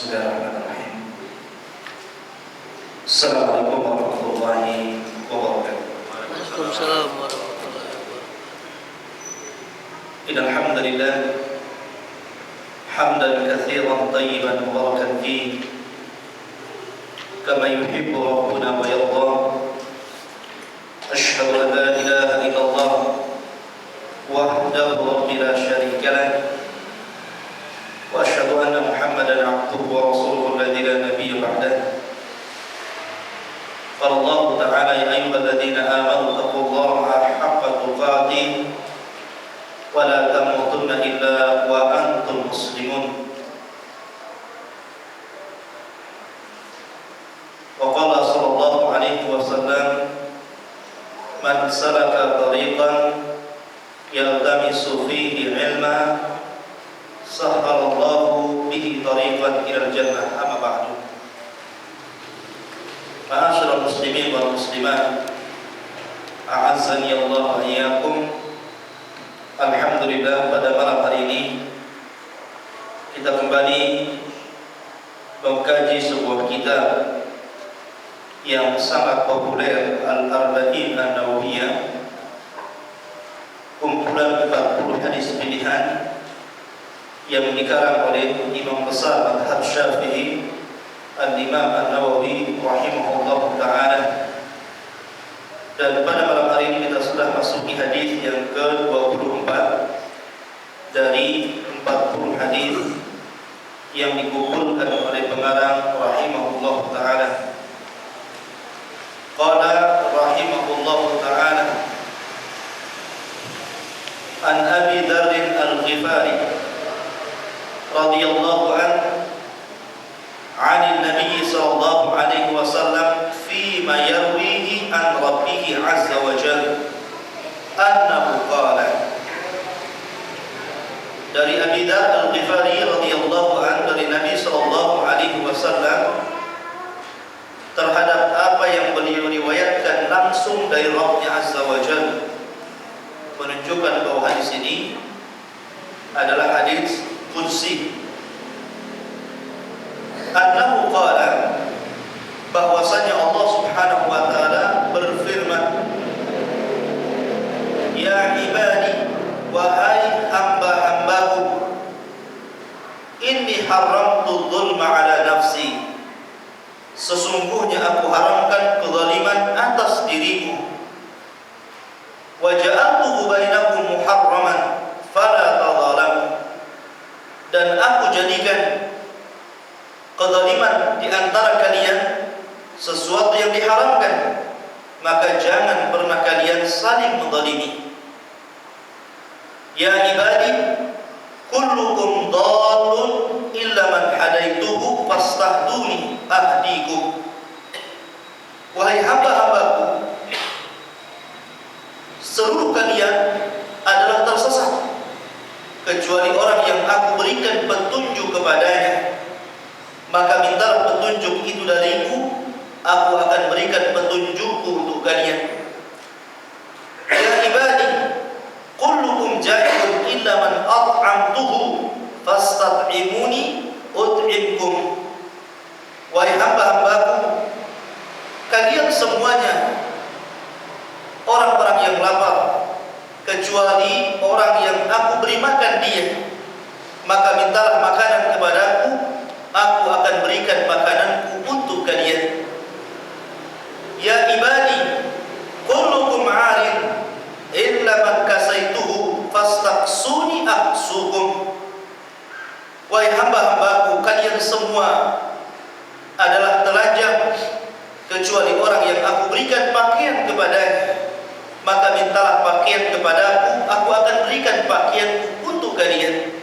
Bismillahirrahmanirrahim. Assalamualaikum warahmatullahi wabarakatuh. Waalaikumsalam warahmatullahi wabarakatuh. Innal hamdalillah hamdan katsiran tayyiban mubarakan fihi kama yuhibbu rabbuna wa yarda. Asyhadu an la ilaha illallah wahdahu la syarika lah wa asyhadu anna Muhammadan abduhu wa rasuluhu alladzi la nabiyya ba'dahu. Qala Allah ta'ala ya ayyuhalladzina amanu taqullaha haqqa tuqatih wa la tamutunna illa wa antum muslimun. Wa qala sallallahu alaihi wasallam man salaka tariqan yaltamisu fihi ilma sahhalallahu bihi tariqan ilal jannah. Amma ba'du. Ma'asyiral muslimin wal muslimat, a'azzani Allah wa iyyakum. Alhamdulillah, pada malam hari ini kita kembali mengkaji sebuah kitab yang sangat populer, Al-Arba'in An-Nawawiyah, kumpulan 40 hadis pilihan yang dikarang oleh Imam besar Madhab Syafi'i Al-Imam An-Nawawi rahimahullah ta'ala. Dan pada malam hari ini kita sudah masuki hadis yang ke-24 dari 40 hadis yang dikumpulkan oleh pengarang rahimahullah ta'ala. Qala rahimahullah ta'ala an Abi Dzar Al-Ghifari radhiyallahu anhu 'an Nabi sallallahu alaihi wasallam fi ma yarwihi an rabbih 'azza wa jalla annahu qala. Dari Abi Dzar Al-Ghifari radhiyallahu anhu dari Nabi sallallahu alaihi wasallam terhadap apa yang beliau riwayatkan langsung dari Rabb-Nya 'azza wa jalla, menunjukkan bahwa hadis ini adalah hadis qudsi. Annahu qala, bahwasanya Allah Subhanahu wa taala berfirman, ya ibadi, wahai hamba-hambaku, inni haramtu dzulma ala nafsi, sesungguhnya aku haramkan kezaliman atas diriku, wa ja'altuhu bainakum muharraman fala tadzalamu, dan aku jadikan kezaliman di antara kalian sesuatu yang diharamkan, maka jangan pernah kalian saling menzalimi. Ya ibadi, kullukum dhalun illa man hadaituhu fastahduni ahdikum. Wahai hamba-hambaku, seluruh kalian adalah tersesat kecuali orang yang aku berikan petunjuk kepadanya, maka mintalah petunjuk itu dariku, aku akan berikan petunjukku untuk kalian. Ya ibadi, kullukum ja'ilun illa man at'amtuhu fastat'imuni ut'imkum. Wahai hamba-hambaku, kalian semuanya orang-orang yang lapar, kecuali orang yang aku beri makan dia, maka mintalah makanan kepadaku, aku akan berikan makananku untuk kalian. Ya ibadi, kullukum 'arin illa man kasaituhu fastaqsuni aqsukum. Wahai hamba-hambaku, kalian semua adalah telanjang kecuali orang yang aku berikan pakaian kepadanya, maka mintalah pakaian kepadaku, aku akan berikan pakaianku untuk kalian.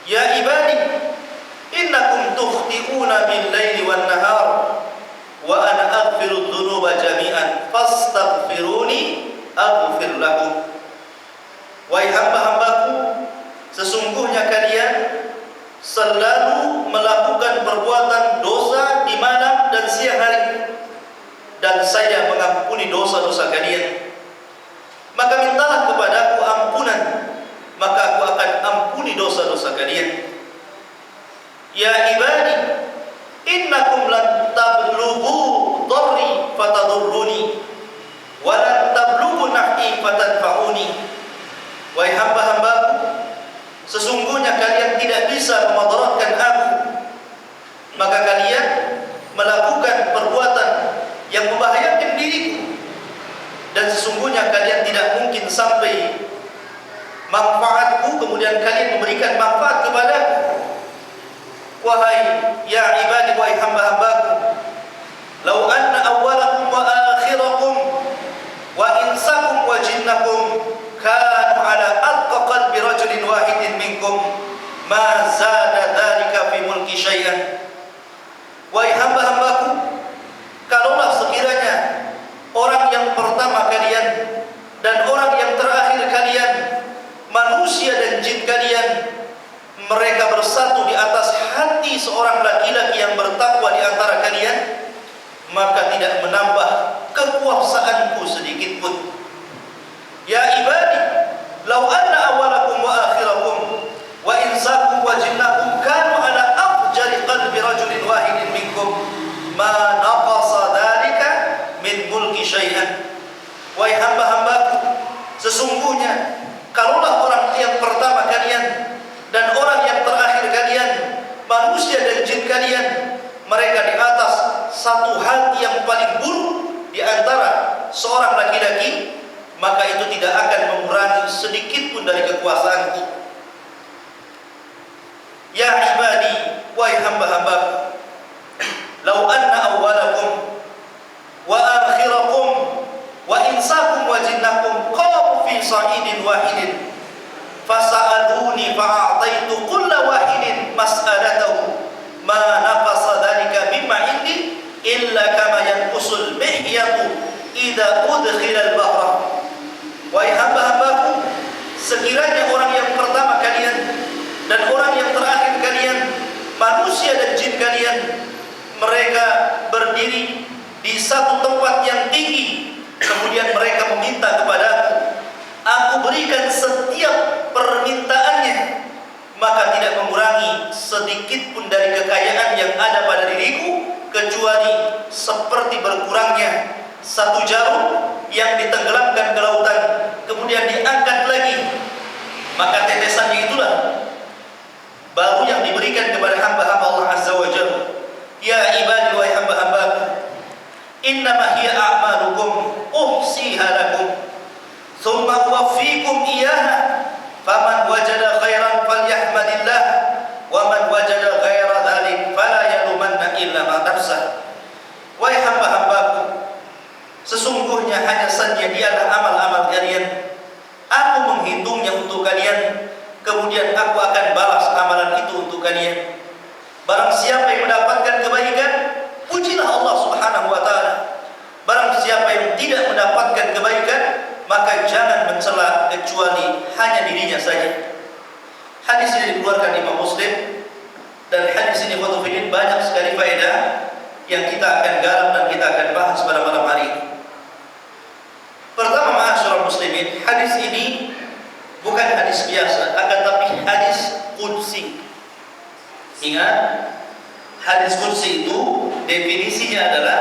Ya ibadi, innakum tukhti'una bil-laili wan-nahar wa ana aghfiru dzunuba jami'an fastaghfiruni aghfir lakum. Wahai hamba-hambaku, sesungguhnya kalian selalu melakukan perbuatan dosa di malam dan siang hari, dan saya mengampuni dosa-dosa kalian. Maka mintalah kepadaku ampunan, maka aku akan ampuni dosa-dosa kalian. Ya ibadi, bisa memadaratkan aku, maka kalian melakukan perbuatan yang membahayakan diriku, dan sesungguhnya kalian tidak mungkin sampai manfaatku kemudian kalian memberikan manfaat kepadaku. Wahai ya ibadi, wahai hamba-hambaku, lau anna awwalakum wa akhirakum wa insakum wa jinnakum kanu ala atqa qalbi rajulin wahidin minkum ma zada dhalika fi mulki syai'an. Wahai hamba-hambaku, kalaulah sekiranya orang yang pertama kalian dan orang yang terakhir kalian, manusia dan jin kalian, mereka bersatu di atas hati seorang laki-laki yang bertakwa di antara kalian, maka tidak menambah kekuasaanku sedikit pun. Ya ibadi, lau anna awalakum wa akhirakum wa insakum wa jinnakum kanu ala afjari qalbi rajulin wahidin minkum ma naqasa dhalika min mulki syai'an. Wahai hamba-hambaku, sesungguhnya kalaulah orang yang pertama kalian dan orang yang terakhir kalian, manusia dan jin kalian, mereka di atas satu hati yang paling buruk di antara seorang laki-laki, maka itu tidak akan mengurangi sedikit pun dari kekuasaanku. Ya ibadi, wahai hamba-hambaku, lau anna awwalakum wa akhirakum wa insakum wa jinnakum qamu fi sa'idin wahidin fasa'aluni fa'ataitu kulla wahidin mas'alatahu ma naqasa dhalika mimma indi illa kama yanqusul mihyatu idza udkhila al-bahra. Wahai hamba-hambaku, sekiranya orang yang pertama kalian dan orang yang terakhir kalian, manusia dan jin kalian, mereka berdiri di satu tempat yang tinggi, kemudian mereka meminta kepadaku, aku berikan setiap permintaannya, maka tidak mengurangi sedikit pun dari kekayaan yang ada pada diriku, kecuali seperti berkurangnya satu jarum yang ditenggelamkan ke lautan kemudian diangkat lagi, maka tetesannya itulah baru yang diberikan kepada hamba-hamba Allah Azza wa Jalla. Ya ibadi, wahai hamba-hambaku, innama hiya a'malukum uhsiha lakum thumma uwaffikum iyyaha faman wajada khairan falyahmadillah wa man wajada ghaira dhalik fala yalumanna illa ma nafsah. Wahai hamba-hambaku, sesungguhnya hanya saja dialah amal-amal kalian, aku menghitungnya untuk kalian, kemudian aku akan balas amalan itu untuk kalian. Barang siapa yang mendapatkan kebaikan, pujilah Allah Subhanahu wa ta'ala. Barang siapa yang tidak mendapatkan kebaikan, maka jangan mencela kecuali hanya dirinya saja. Hadis ini dikeluarkan Imam Muslim, dan hadis ini banyak sekali faedah yang kita akan garap dan kita akan bahas pada malam hari ini. Pertama, ma'asyiral muslimin, hadis ini bukan hadis biasa, akan tapi hadis qudsi. Ingat, hadis qudsi itu definisinya adalah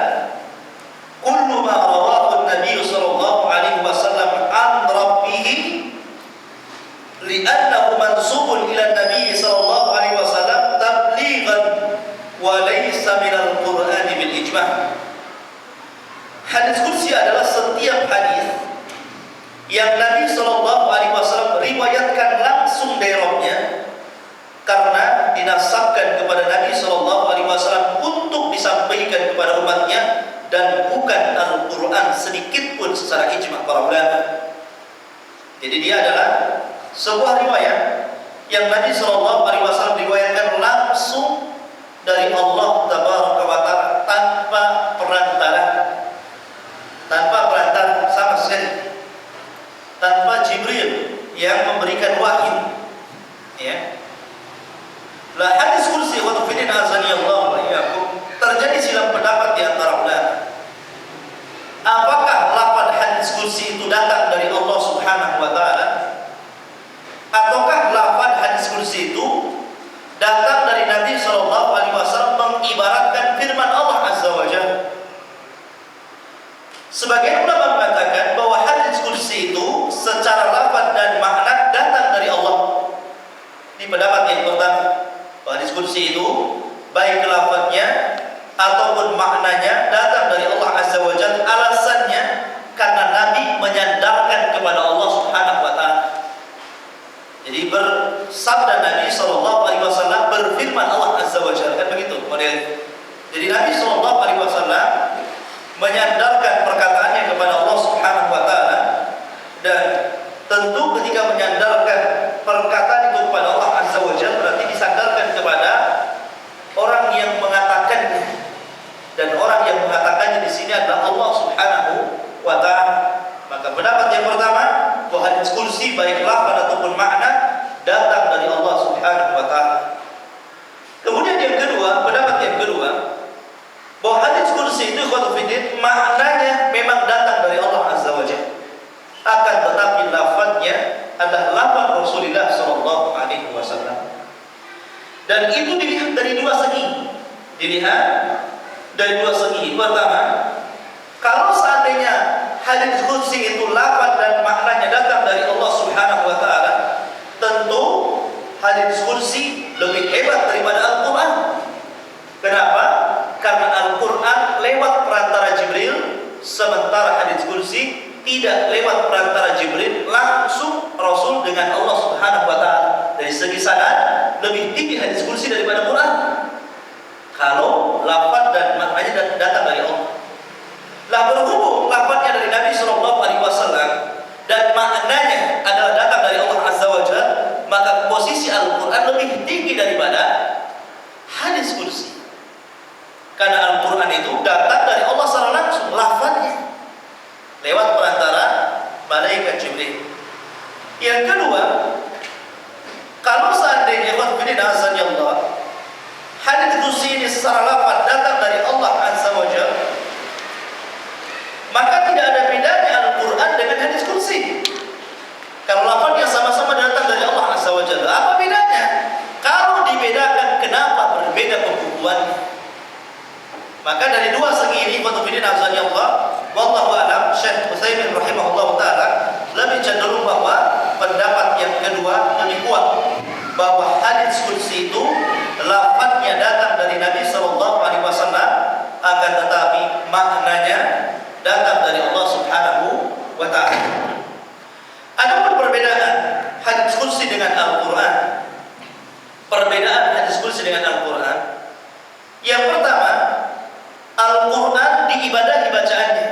kullu ma rawahu an-nabiy sallallahu alaihi wasallam an rabbih li'annahu mansubun ila an-nabiy sallallahu alaihi wasallam tablighan wa laysa min al-Qur'an bil ijma'. Hadis qudsi adalah setiap hadis yang Nabi sallallahu alaihi wasallam riwayatkan langsung dari Rabbnya karena dinasabkan kepada Nabi sallallahu alaihi wasallam untuk disampaikan kepada umatnya, dan bukan Al-Quran sedikit pun secara ijma' para ulama. Jadi dia adalah sebuah riwayat yang Nabi sallallahu alaihi wasallam riwayatkan langsung dari Allah tabaraka wa taala tanpa perantara. Tanpa perantara sama sekali. Tanpa Jibril yang memberikan wahyu. Ya. Lah hadis qudsi wa tafidin azani Allah wa iyyakum, terjadi silang pendapat di antara ulama. Apakah lafaz hadis qudsi itu datang dari Allah Subhanahu wa taala, ataukah lafaz hadis qudsi itu datang dari Nabi sallallahu alaihi wasallam mengibaratkan firman Allah Azza wa Jalla? Sebagian ulama mengatakan bahwa hadis qudsi itu secara lafaz dan makna datang dari Allah. Di pendapat yang pertama. kursi itu baik lafadznya ataupun maknanya datang dari Allah Azza wa Jalla. Alasannya karena Nabi menyandarkan kepada Allah Subhanahu wa taala. Jadi bersabda Nabi sallallahu alaihi wasallam, berfirman Allah Azza wa Jalla, kan begitu model. Jadi Nabi sallallahu alaihi wasallam menyandarkan perkataannya kepada Allah Subhanahu wa taala, dan tentu ketika menyandarkan perkataan itu kepada Allah Azza wa Jalla berarti disandarkan kepada orang yang mengatakannya. Dan orang yang mengatakannya di sini adalah Allah Subhanahu wa taala. Maka pendapat yang pertama, bahwa hadis kursi baik lafaz ataupun makna datang dari Allah Subhanahu wa taala. Kemudian yang kedua, pendapat yang kedua, bahwa hadis kursi itu maknanya memang datang dari Allah Azza wa Jalla. Akan tetapi lafaznya adalah lafaz Rasulullah sallallahu alaihi wasallam. Dan itu dilihat dari dua segi. Dilihat dari dua segi. Pertama, kalau seandainya hadis kursi itu lafaz dan maknanya datang dari Allah Subhanahu wa taala, tentu hadis kursi lebih hebat daripada Al-Qur'an. Kenapa? Karena Al-Qur'an lewat perantara Jibril, sementara hadis kursi tidak lewat perantara Jibril, langsung Rasul dengan Allah Subhanahu wa taala. Dari segi sanad lebih tinggi hadis kursi daripada Quran. Kalau lafaz dan maknanya datang dari Allah. Lah berhubung lafaznya dari Nabi sallallahu alaihi wasallam dan maknanya adalah datang dari Allah Azza wa Jalla, maka posisi Al-Qur'an lebih tinggi daripada hadis kursi. Karena Al-Qur'an itu datang dari Allah secara langsung, lafaznya lewat perantara malaikat Jibril. Yang kedua, kalau seandainya Allah, hadis kursi ini secara lafaz datang dari Allah Azza wa Jalla, maka tidak ada bedanya Al-Qur'an dengan hadis kursi. Kalau lafaznya sama-sama datang dari Allah Azza wa Jalla, apa bedanya? Kalau dibedakan, kenapa berbeda pembukuannya? Maka dari dua segi ini, Allah, wallahu a'lam, Syekh Utsaimin rahimahullah taala lebih cenderung bahwa pendapat yang kedua lebih kuat, bahwa hadis kursi itu lafaznya datang dari Nabi sallallahu alaihi wasallam, akan tetapi maknanya datang dari Allah Subhanahu wa taala. Adapun perbedaan hadis kursi dengan Al-Qur'an, perbedaan hadis kursi dengan Al-Qur'an, yang pertama, Al-Qur'an diibadahi bacaannya.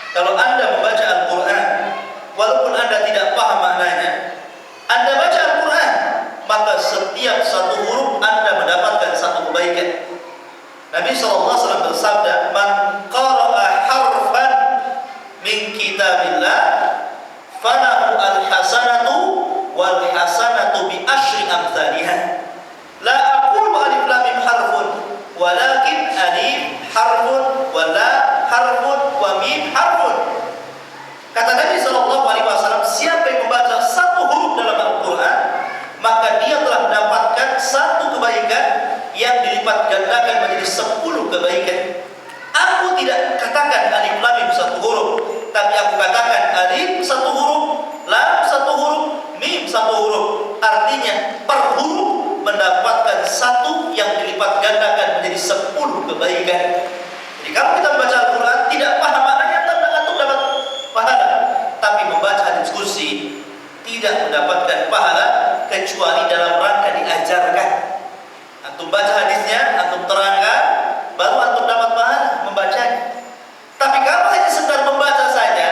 Kalau Anda membaca Al-Qur'an, walaupun Anda tidak paham maknanya, Anda baca Al-Qur'an, maka setiap satu huruf Anda mendapatkan satu kebaikan. Nabi SAW bersabda, "Man qara'a harfan min kitabillah, falahu al-hasanatu wal hasanatu bi asyri amsalihah. La aqulu alif lam mim harfun, walakin alif harfun wa la harfun wa mim harfun." Kata Nabi SAW, siapa yang membaca satu huruf dalam Al-Quran, maka dia telah mendapatkan satu kebaikan yang dilipat gandakan menjadi 10 kebaikan. Aku tidak katakan alif lam mim satu huruf, tapi aku katakan alif satu huruf, lam satu huruf, mim satu huruf. Artinya per huruf mendapatkan satu yang dilipat gandakan menjadi 10 kebaikan. Jadi kalau kita membaca Al-Quran tidak paham maknanya, tentu dapat pahala. Tapi membaca hadis kursi tidak mendapatkan pahala kecuali dalam rangka diajarkan. Antum baca hadisnya, antum terangkan, baru antum dapat pahala membacanya. Tapi kalau hanya sekedar membaca saja,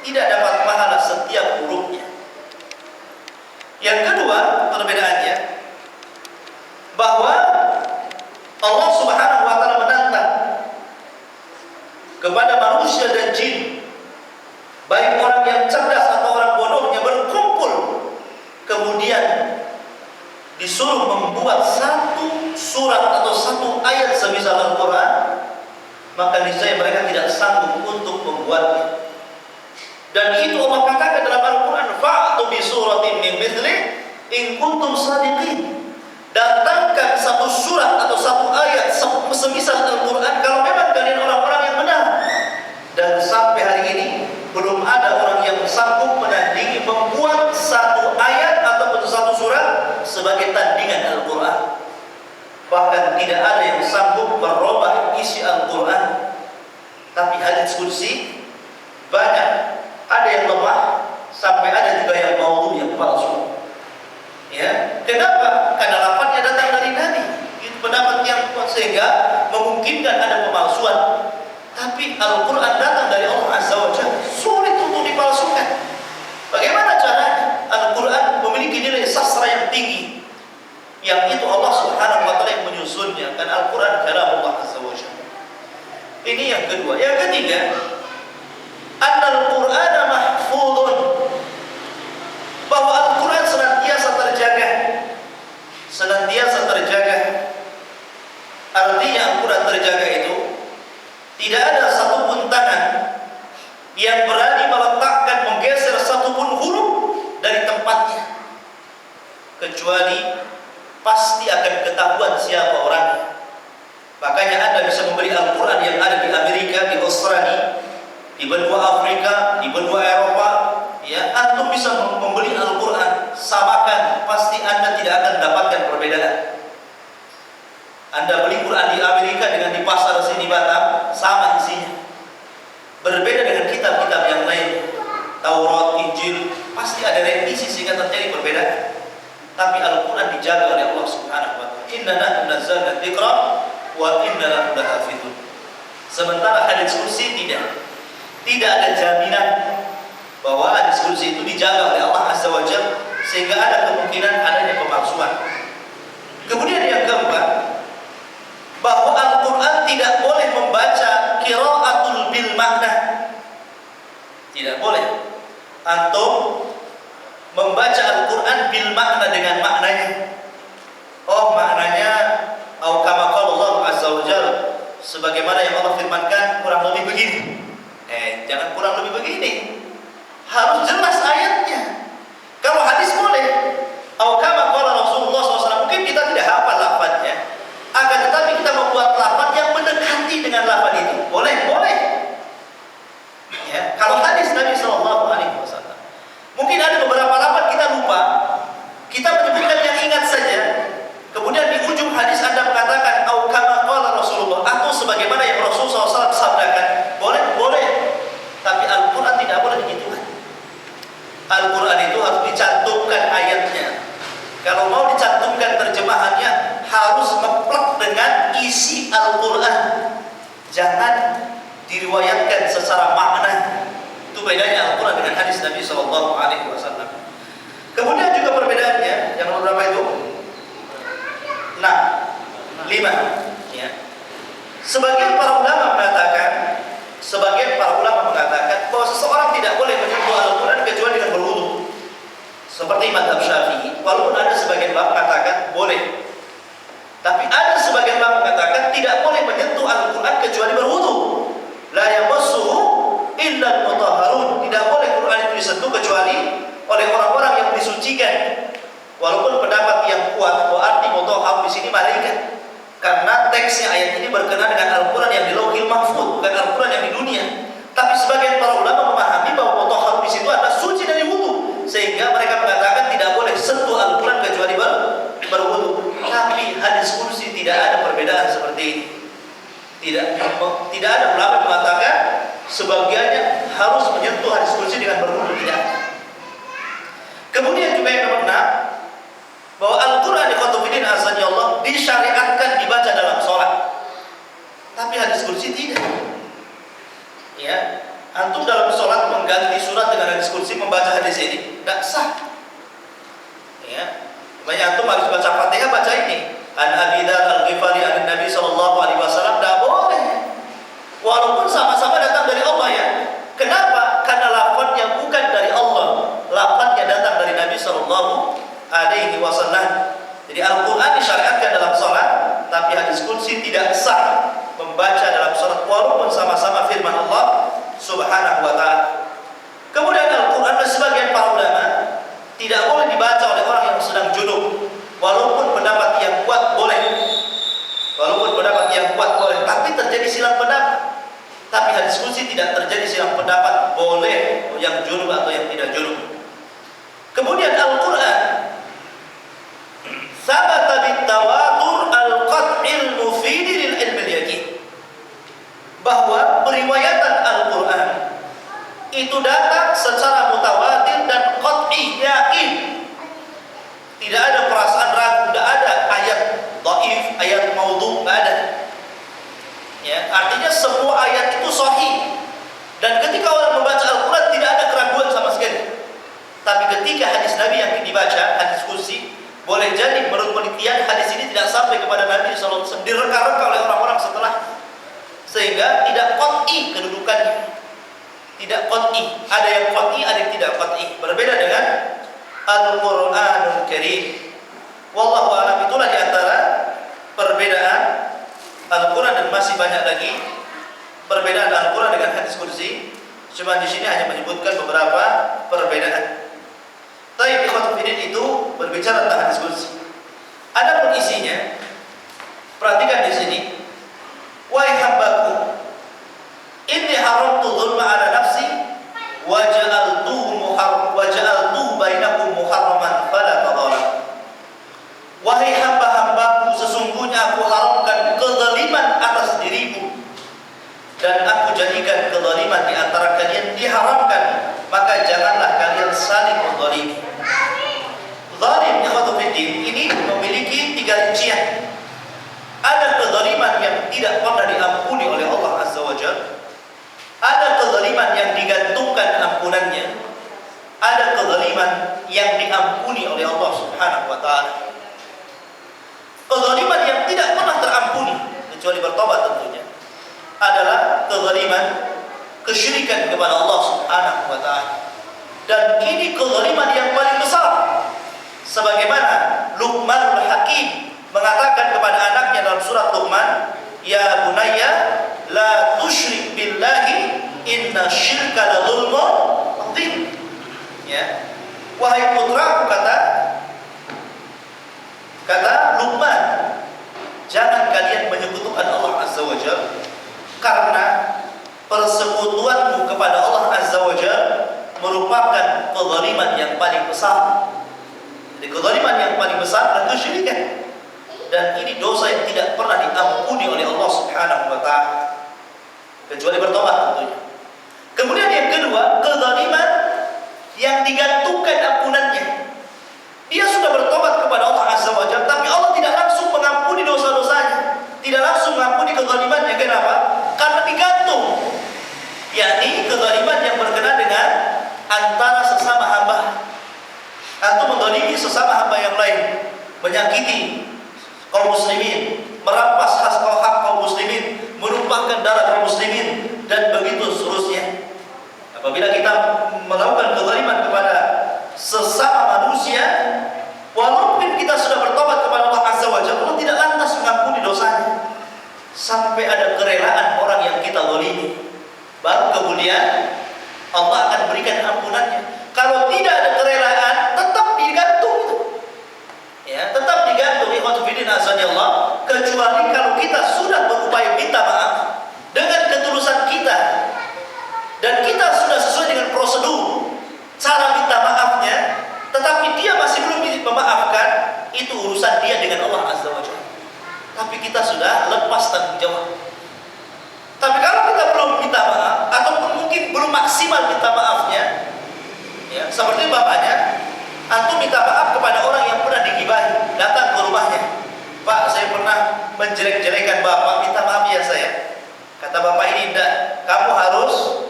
tidak dapat pahala setiap hurufnya. Yang kedua perbedaannya, bahwa Allah Subhanahu wa taala menantang kepada manusia dan jin, baik orang yang cerdas atau orang bodohnya, berkumpul kemudian disuruh membuat satu surat atau satu ayat semisal Al-Quran, maka niscaya mereka tidak sanggup untuk membuatnya. Dan itu Allah katakan dalam Al-Quran, fa'tu bi suratin min mithli in kuntum shadiqin. Datangkan satu surat atau satu ayat semisal Al-Quran kalau memang kalian orang-orang yang benar. Dan sampai hari ini belum ada orang yang sanggup menandingi membuat satu ayat ataupun satu surat sebagai tandingan Al-Quran. bahkan tidak ada yang sanggup merubah isi Al-Quran. Tapi hadis kursi banyak, ada yang lemah, sampai ada juga yang maudhu, yang palsu. Ya, kenapa? Karena lafadznya datang dari Nabi. Itu pendapat yang kuat sehingga memungkinkan ada pemalsuan. Tapi Al-Quran datang dari Allah Azza wa Jalla, sulit untuk dipalsukan. Bagaimana caranya? Al-Quran memiliki nilai sastra yang tinggi, yang itu Allah Subhanahu wa Ta'ala yang menyusunnya. Dan Al-Quran kalamullah Azza wa Jalla. Ini yang kedua. Yang ketiga, Al-Quran mahfudun, bahwa Al-Quran senantiasa terjaga. Senantiasa terjaga. Artinya Al-Quran terjaga itu tidak ada satupun tangan yang berani meletakkan, menggeser satupun huruf dari tempatnya, kecuali pasti akan ketahuan siapa orangnya. Makanya Anda bisa membeli Al-Quran yang ada di Amerika, di Australia, di benua Afrika, di benua Eropa, ya, antum bisa membeli Al-Quran, samakan, pasti Anda tidak akan mendapatkan perbedaan. Anda beli Quran di Amerika dengan di pasar sini Batam, sama isinya. Berbeda dengan kitab-kitab yang lain, Taurat, Injil, pasti ada revisi sehingga terjadi perbedaan. Tapi Al-Quran dijaga oleh Allah Subhanahu wa Ta'ala. Inna nahnu nazzalna dzikra wa inna lahu lahafizun. Sementara hadis kursi tidak ada jaminan bahwa hadis kursi itu dijaga oleh Allah Azza wa Jalla, sehingga ada kemungkinan adanya pemalsuan. Kemudian yang keempat, bahwa Al-Quran tidak boleh membaca qiraatul bil makna. Tidak boleh antum membaca Al-Quran bil makna, dengan maknanya. Oh, maknanya au kama qala Allah Azza wa Jalla, sebagaimana yang Allah firmankan, kurang lebih begini. Jangan kurang lebih begini, harus jelas ayatnya. Kalau hadis boleh, au kama qala Rasulullah SAW, mungkin kita tidak hafal lafaznya, akan tetapi kita membuat lafaz yang mendekati dengan lafaz itu. Boleh. Ya, kalau hadis Nabi SAW, mungkin ada beberapa lafaz kita lupa, kita menyebutkan yang ingat saja. Kemudian di ujung hadis Anda mengatakan au kama qala Rasulullah, atau sebagaimana yang Rasulullah SAW sabdakan. Boleh. Tapi Al-Quran tidak boleh digitukan. Al-Quran itu harus dicantumkan ayatnya. Kalau mau dicantumkan terjemahannya, harus ngeplek dengan isi Al-Quran. Jangan diriwayatkan secara makna. Itu bedanya Al-Quran dengan hadis Nabi SAW. Kemudian juga perbedaannya, yang nomor berapa itu? 5. Ya. Sebagian para ulama mengatakan bahwa seseorang tidak boleh menyentuh Al-Quran kecuali dengan berwudu. Seperti mazhab Syafi'i, walaupun ada sebagian ulama mengatakan boleh. Tapi ada sebagian ulama mengatakan tidak boleh menyentuh Al-Quran kecuali berwudu. La yamassuhu illa al-mutahharun. Tidak boleh Quran itu disentuh kecuali oleh orang-orang yang disucikan. Walaupun pendapat yang kuat bahwa arti mutahhar di sini malaikat. Karena teksnya ayat ini berkenaan dengan Al-Quran yang di Lauhil Mahfuz, bukan Al-Quran yang di dunia. Tapi sebagian para ulama memahami bahwa mutahhar di situ adalah suci dari wudu, sehingga mereka mengatakan tidak boleh sentuh Al-Quran kecuali berwudu. Tapi hadis kursi tidak ada perbedaan seperti ini. Tidak ada ulama yang mengatakan sebagiannya harus menyentuh hadis kursi dengan berwudu, tidak. Kemudian juga yang nomor 6, bahwa Al-Quran ikhwatufiddin azani Allah disyariatkan dibaca dalam sholat. Tapi hadis kursi tidak. Ya, antum dalam sholat mengganti surat dengan hadis kursi, membaca hadis ini tidak sah. Ya, banyak antum harus baca Fatihah, baca ini. An Abi Dzar Al-Ghifari an Nabi sallallahu alaihi wasallam, tidak boleh. Walaupun sama-sama datang dari Allah, ya. Kenapa? Karena lafadznya bukan dari Allah. Lafadznya datang dari Nabi sallallahu alaihi wasallam. Jadi Al-Quran disyariatkan dalam sholat, tapi hadis kursi tidak sah membaca dalam sholat walaupun sama-sama firman Allah Subhanahu wa Ta'ala. Kemudian Al-Quran dan sebagian para ulama tidak boleh dibaca oleh orang yang sedang junub, walaupun pendapat yang kuat boleh. Tapi terjadi silang pendapat. Tapi hadis kursi tidak terjadi silang pendapat, boleh yang junub atau yang tidak junub. Kemudian Al-Quran sabata bitawatur al-qat'i Ya, artinya semua ayat itu sahih. Dan ketika orang membaca Al-Quran tidak ada keraguan sama sekali. Tapi ketika hadis Nabi yang dibaca, hadis kursi, boleh jadi menurut penelitian hadis ini tidak sampai kepada Nabi SAW, direka-reka oleh orang-orang setelah, sehingga tidak qat'i kedudukannya. Tidak qat'i, ada yang qat'i, ada yang tidak qat'i. Berbeda dengan Al-Quranul Karim. Wallahu a'lam. Itulah diantara perbedaan Al-Quran, dan masih banyak lagi perbedaan Al-Quran dengan hadis kursi. Cuma di sini hanya menyebutkan beberapa perbedaan. Tapi ikhwatul fillah itu berbicara tentang hadis kursi. Adapun isinya, perhatikan di sini. Wahai hambaku, inni haramtu dzulma ala nafsi wa ja'altuhu bainakum muharraman fala tadhalam. Wahai hamba-hambaku, sesungguhnya aku haramkan kezaliman atas diriku, dan aku jadikan kezaliman di antara kalian diharamkan, maka janganlah kalian saling menzalimi. Zalim ikhwatul fillah ini memiliki 3 rincian. Ada kezaliman yang tidak pernah diampuni oleh Allah Azza wa Jalla. Ada kezaliman yang digantungkan ampunannya. Ada kezaliman yang diampuni oleh Allah Subhanahu wa taala. Kezaliman yang tidak pernah terampuni kecuali bertobat tentunya adalah kezaliman kesyirikan kepada Allah Subhanahu wa taala. Dan ini kezaliman yang paling besar. Sebagaimana Luqmanul Hakim mengatakan kepada anaknya dalam surat Luqman, "Ya bunayya la tusyrik billahi inna syirka la dzulmun adzim." Ya. Wahai putraku, kata Luqman, jangan kalian menyekutukan Allah Azza wa Jalla, karena persekutuanmu kepada Allah Azza wa Jalla merupakan kezaliman yang paling besar. Jadi kezaliman yang paling besar adalah kesyirikan. Dan ini dosa yang tidak pernah diampuni oleh Allah Subhanahu wa taala kecuali bertobat tentunya. Kemudian yang kedua, kezaliman yang digantungkan ampunannya. Dia sudah bertobat kepada Allah Azza wa Jalla, tapi Allah tidak langsung mengampuni dosa-dosanya, tidak langsung mengampuni kezalimannya. Kenapa? Karena digantung. Yakni kezaliman yang berkenaan dengan antara sesama hamba, atau menzalimi sesama hamba yang lain, menyakiti kaum muslimin, merampas hak kaum muslimin, menumpahkan darah kaum muslimin, dan begitu seterusnya. Apabila kita melakukan kezaliman kepada sesama manusia, walaupun kita sudah bertobat kepada Allah Azza wa Jalla, Allah tidak lantas mengampuni dosanya. Sampai ada kerelaan orang yang kita zalimi, baru kemudian Allah akan berikan ampunannya. Kalau tidak ada kerelaan, tetap digantung itu. Ya, tetap digantung. Ikhwatu fillah azanillah, kecuali kalau kita sudah berupaya minta maaf dengan ketulusan kita, dan kita sudah sesuai dengan prosedur cara minta maafnya, tetapi dia masih belum memaafkan, itu urusan dia dengan Allah Azza wa Jalla. Tapi kita sudah lepas tanggung jawab. Tapi kalau kita belum minta maaf, ataupun mungkin belum maksimal minta maafnya, ya, seperti bapaknya, antum minta maaf kepada orang yang pernah digibahi, datang ke rumahnya, "Pak, saya pernah menjelek-jelekan bapak, minta maaf ya saya." Kata bapak ini, "Tidak, kamu harus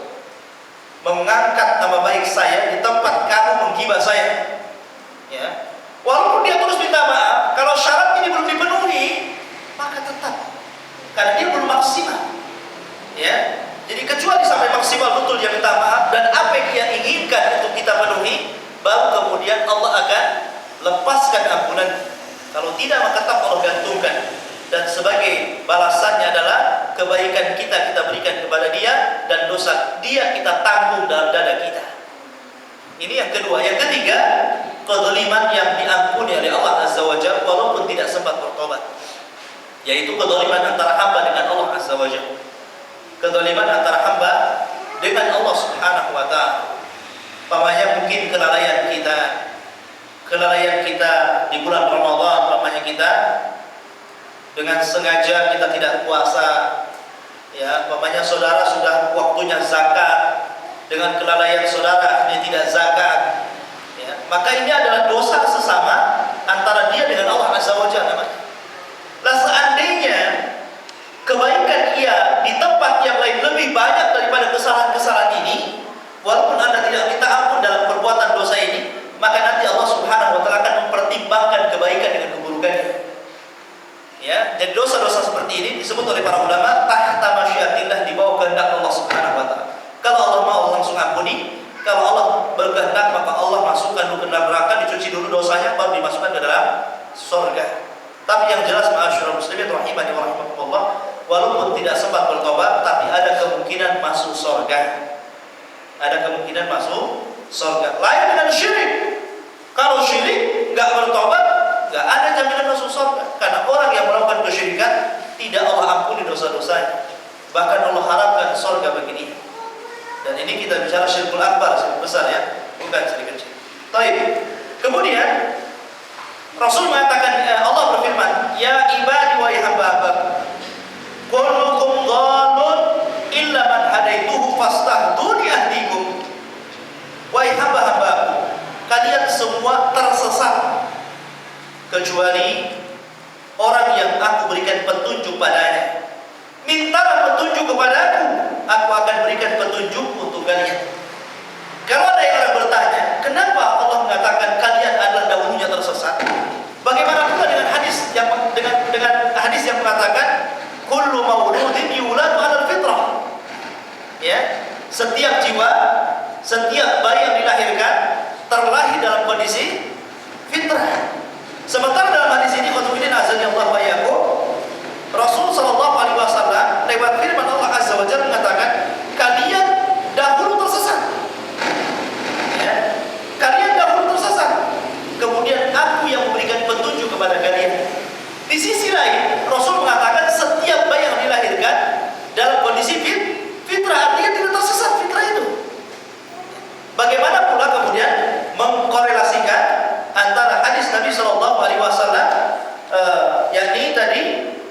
mengangkat nama baik saya di tempat kamu menggibah saya." Ya. Walaupun dia terus minta maaf, kalau syarat ini belum dipenuhi, maka tetap, karena dia belum maksimal. Ya. Jadi kecuali sampai maksimal betul dia minta maaf dan apa yang dia inginkan untuk kita penuhi, baru kemudian Allah akan lepaskan ampunan. Kalau tidak, maka tetap Allah gantungkan. Dan sebagai balasannya adalah kebaikan kita berikan kepada dia, dan dosa dia kita tanggung dalam dada kita. Ini yang kedua. Yang ketiga, kezaliman yang diampuni oleh Allah Azza wa Jalla walaupun tidak sempat bertobat, yaitu kezaliman antara hamba dengan Allah Azza wa Jalla. Kezaliman antara hamba dengan Allah Subhanahu wa taala. Pamannya mungkin kelalaian kita di bulan Ramadan, pamannya kita dengan sengaja kita tidak puasa, ya, pamannya saudara sudah waktunya zakat, dengan kelalaian saudara dia tidak zakat, ya, maka ini adalah dosa sesama antara dia dengan Allah Azza wa Jalla. Nah, seandainya kebaikan ia Jadi dosa-dosa seperti ini disebut oleh para ulama tahta masyiatillah, di bawah kehendak Allah Subhanahu wa taala. Kalau Allah mau langsung ampuni, kalau Allah berkehendak maka Allah masukkan ke dalam neraka, dicuci dulu dosanya baru dimasukkan ke dalam surga. Tapi yang jelas ma'asyiral muslimin rahimani wa rahimakumullah, walaupun tidak sempat bertobat tapi ada kemungkinan masuk surga. Ada kemungkinan masuk surga. Lain dengan syirik. Kalau syirik enggak bertobat, enggak ada jaminan masuk surga. Karena orang yang melakukan kesyirikan tidak Allah ampuni dosa-dosanya. Bahkan Allah harapkan surga bagi dia. Dan ini kita bicara syirkul akbar, syirik besar ya, bukan syirik kecil. Baik. Kemudian Rasul mengatakan, Allah berfirman, ya ibadi wa hamba-hamba, kullukum dhalun illa man hadaituhu fastahduni ahdikum. Wahai hamba-hamba, kalian semua tersesat kecuali orang yang aku berikan petunjuk padanya. Mintalah petunjuk kepadaku, aku akan berikan petunjuk untuk kalian. Kalau ada yang orang bertanya, kenapa Allah mengatakan kalian adalah dahulunya tersesat? Bagaimana pula dengan hadis yang dengan hadis yang mengatakan kullu mauludin yuladu 'alal fitrah. Ya, setiap jiwa, setiap bayi yang dilahirkan terlahir dalam kondisi fitrah. Sementara dalam hadis ini khotibin azan Allah wa iyyakum, Rasul sallallahu alaihi wasallam lewat firman Allah azza wa jalla mengatakan kalian dahulu tersesat. Ya, kalian dahulu tersesat. Kemudian aku yang memberikan petunjuk kepada kalian. Di sisi lain, Rasul mengatakan setiap bayi yang dilahirkan dalam kondisi fitrah, artinya tidak tersesat fitrah itu. Bagaimana pula kemudian mengkorelasikan antara hadis Nabi Shallallahu Alaihi Wasallam, yakni tadi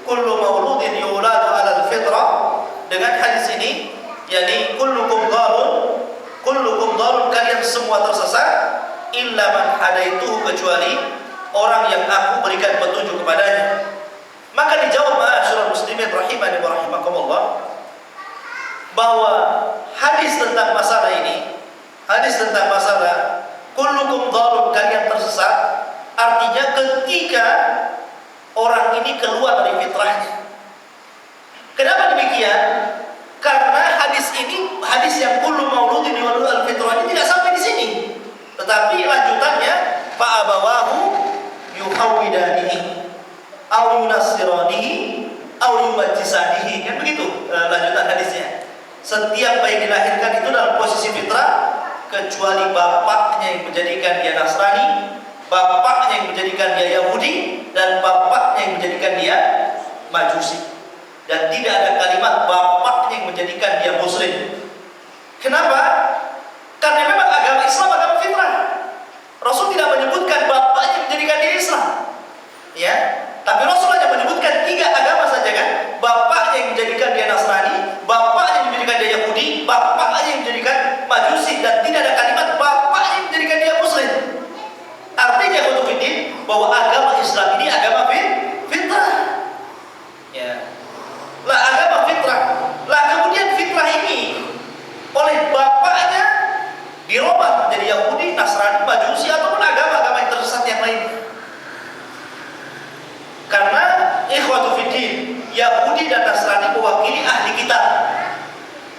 kullu mauludin yuladu 'alal fitrah, dengan hadis ini, yakni kullukum dhalun, kalian semua tersesat, illa man hadaituhu, kecuali orang yang aku berikan petunjuk kepadanya. Maka dijawab ma'asyiral muslimin rahimani wa rahimakumullah, bahwa hadis tentang masalah ini, hadis tentang masalah kullukum dhalun, kalian tersesat, artinya ketika orang ini keluar dari fitrahnya. Kenapa demikian? Karena hadis ini, hadis yang kullu mauludin yuladu 'alal fitrah ini tidak sampai di sini. Tetapi lanjutannya fa'abawahu yuhawwidanihi aw yunassiranihi aw yumajjisanihi, kan begitu lanjutan hadisnya. Setiap bayi dilahirkan itu dalam posisi fitrah kecuali bapaknya yang menjadikan dia Nasrani, bapaknya yang menjadikan dia Yahudi, dan bapaknya yang menjadikan dia Majusi. Dan tidak ada kalimat bapaknya yang menjadikan dia Muslim. Kenapa? Karena memang agama Islam agama fitrah. Rasul tidak menyebutkan bapaknya yang menjadikan dia Islam, ya. Tapi Rasul hanya menyebutkan 3 agama saja kan. Bapaknya yang menjadikan dia Nasrani, bapaknya yang menjadikan dia Yahudi, bapaknya yang menjadikan Majusi, dan tidak ada kalimat bapaknya yang menjadikan dia Muslim. Artinya untuk ini bahwa agama Islam ini agama fitrah. Ya. Lah agama fitrah. Lah kemudian fitrah ini oleh bapaknya dirubah menjadi Yahudi, Nasrani, Majusi, ataupun agama-agama yang tersesat yang lain. Karena ikhwatu fiddin, Yahudi dan Nasrani mewakili ahli kitab,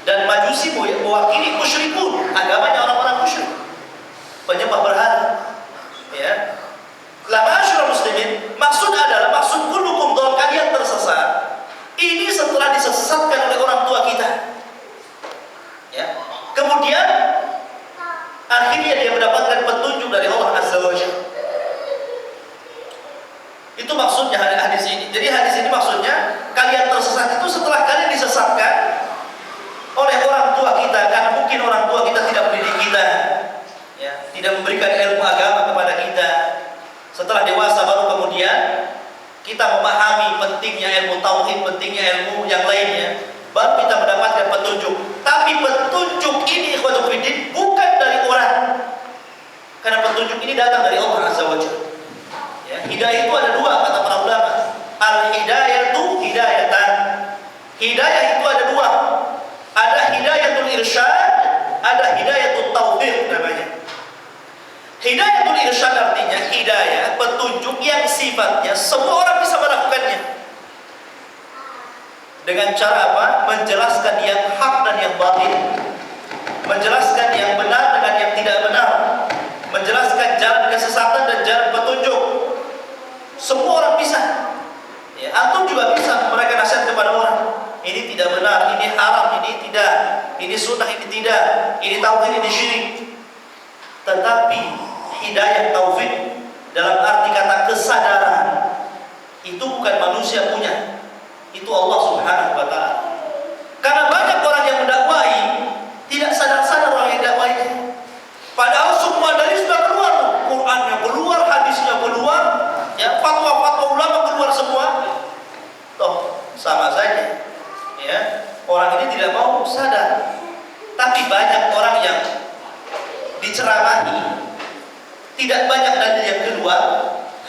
dan Majusi mewakili musyrikun, agamanya orang-orang musyrik, penyembah berhala. Ya. La ma'asyiral muslimin, maksud adalah maksud kullukum dhal, kalian tersesat. Ini setelah disesatkan oleh orang tua kita. Ya. Kemudian akhirnya dia mendapatkan petunjuk dari Allah Azza wa Jalla. Itu maksudnya hadis ini. Jadi hadis ini maksudnya kalian tersesat itu setelah kalian disesatkan oleh orang tua kita, karena mungkin orang tua kita tidak mendidik kita, ya, tidak memberikan ilmu agama kepada kita. Setelah dewasa baru kemudian kita memahami pentingnya ilmu tauhid, pentingnya ilmu yang lainnya, baru kita mendapatkan petunjuk. Tapi petunjuk ini ikhwatul fiddin bukan dari orang, karena petunjuk ini datang dari Allah Azza wa Jalla. Ya, hidayah itu ada 2 kata para ulama. Al-hidayatu hidayatan. Hidayah itu ada 2. Ada hidayatul irsyad, ada hidayatul taufiq namanya. Hidayatul irsyad artinya hidayah, petunjuk yang sifatnya semua orang bisa melakukannya. Dengan cara apa? Menjelaskan yang hak dan yang batil, menjelaskan yang benar dengan yang tidak benar, menjelaskan jalan kesesatan dan jalan petunjuk. Semua orang bisa. Ya, antum juga bisa memberikan nasihat kepada orang. Ini tidak benar, ini haram, ini tidak, ini sunnah, ini tidak, ini tauhid, ini syirik. Tetapi hidayah taufik dalam arti kata kesadaran itu bukan manusia punya, itu Allah Subhanahu wa Ta'ala. Karena banyak orang yang mendakwai tidak sadar-sadar orang yang dakwai. Padahal semua dari sudah keluar, Qurannya keluar, hadisnya keluar, ya, fatwa-fatwa ulama keluar semua. Toh sama saja, ya. Orang ini tidak mau sadar. Tapi banyak orang yang diceramahi, tidak banyak dalil yang keluar,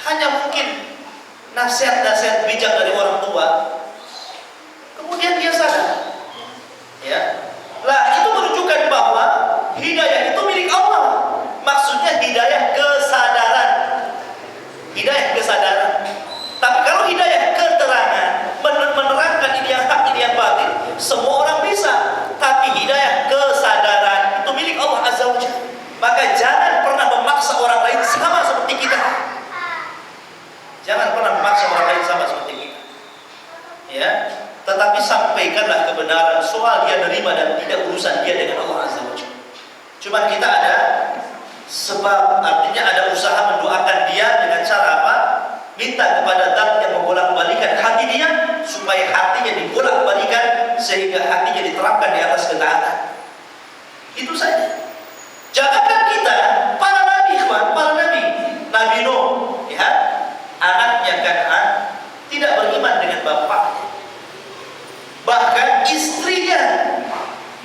hanya mungkin nasihat-nasihat bijak dari orang tua. Kemudian dia sadar, ya. Lah itu menunjukkan bahwa hidayah itu milik Allah. Maksudnya hidayah kesadaran. Hidayah kesadaran. Tapi kalau hidayah keterangan, menerangkan ini yang hak, ini yang batil, semua orang bisa. Tapi hidayah kesadaran itu milik Allah Azza wa Jalla. Maka jangan pernah memaksa orang lain sama seperti kita. Jangan pernah memaksa orang lain sama seperti kita. Ya, tetapi sampaikanlah kebenaran soal dia nerima dan tidak, urusan dia dengan Allah Azza wa Jalla. Cuma kita ada sebab, artinya ada usaha mendoakan dia dengan cara apa? Minta kepada Zat yang membolak-balikan hati dia supaya hatinya dibolak-balikan sehingga hatinya diterapkan di atas ketaatan. Itu saja. Jangankan kita, para nabi, para nabi, Nabi Nuh, ya, anaknya Kan'an tidak beriman dengan bapaknya. Bahkan istrinya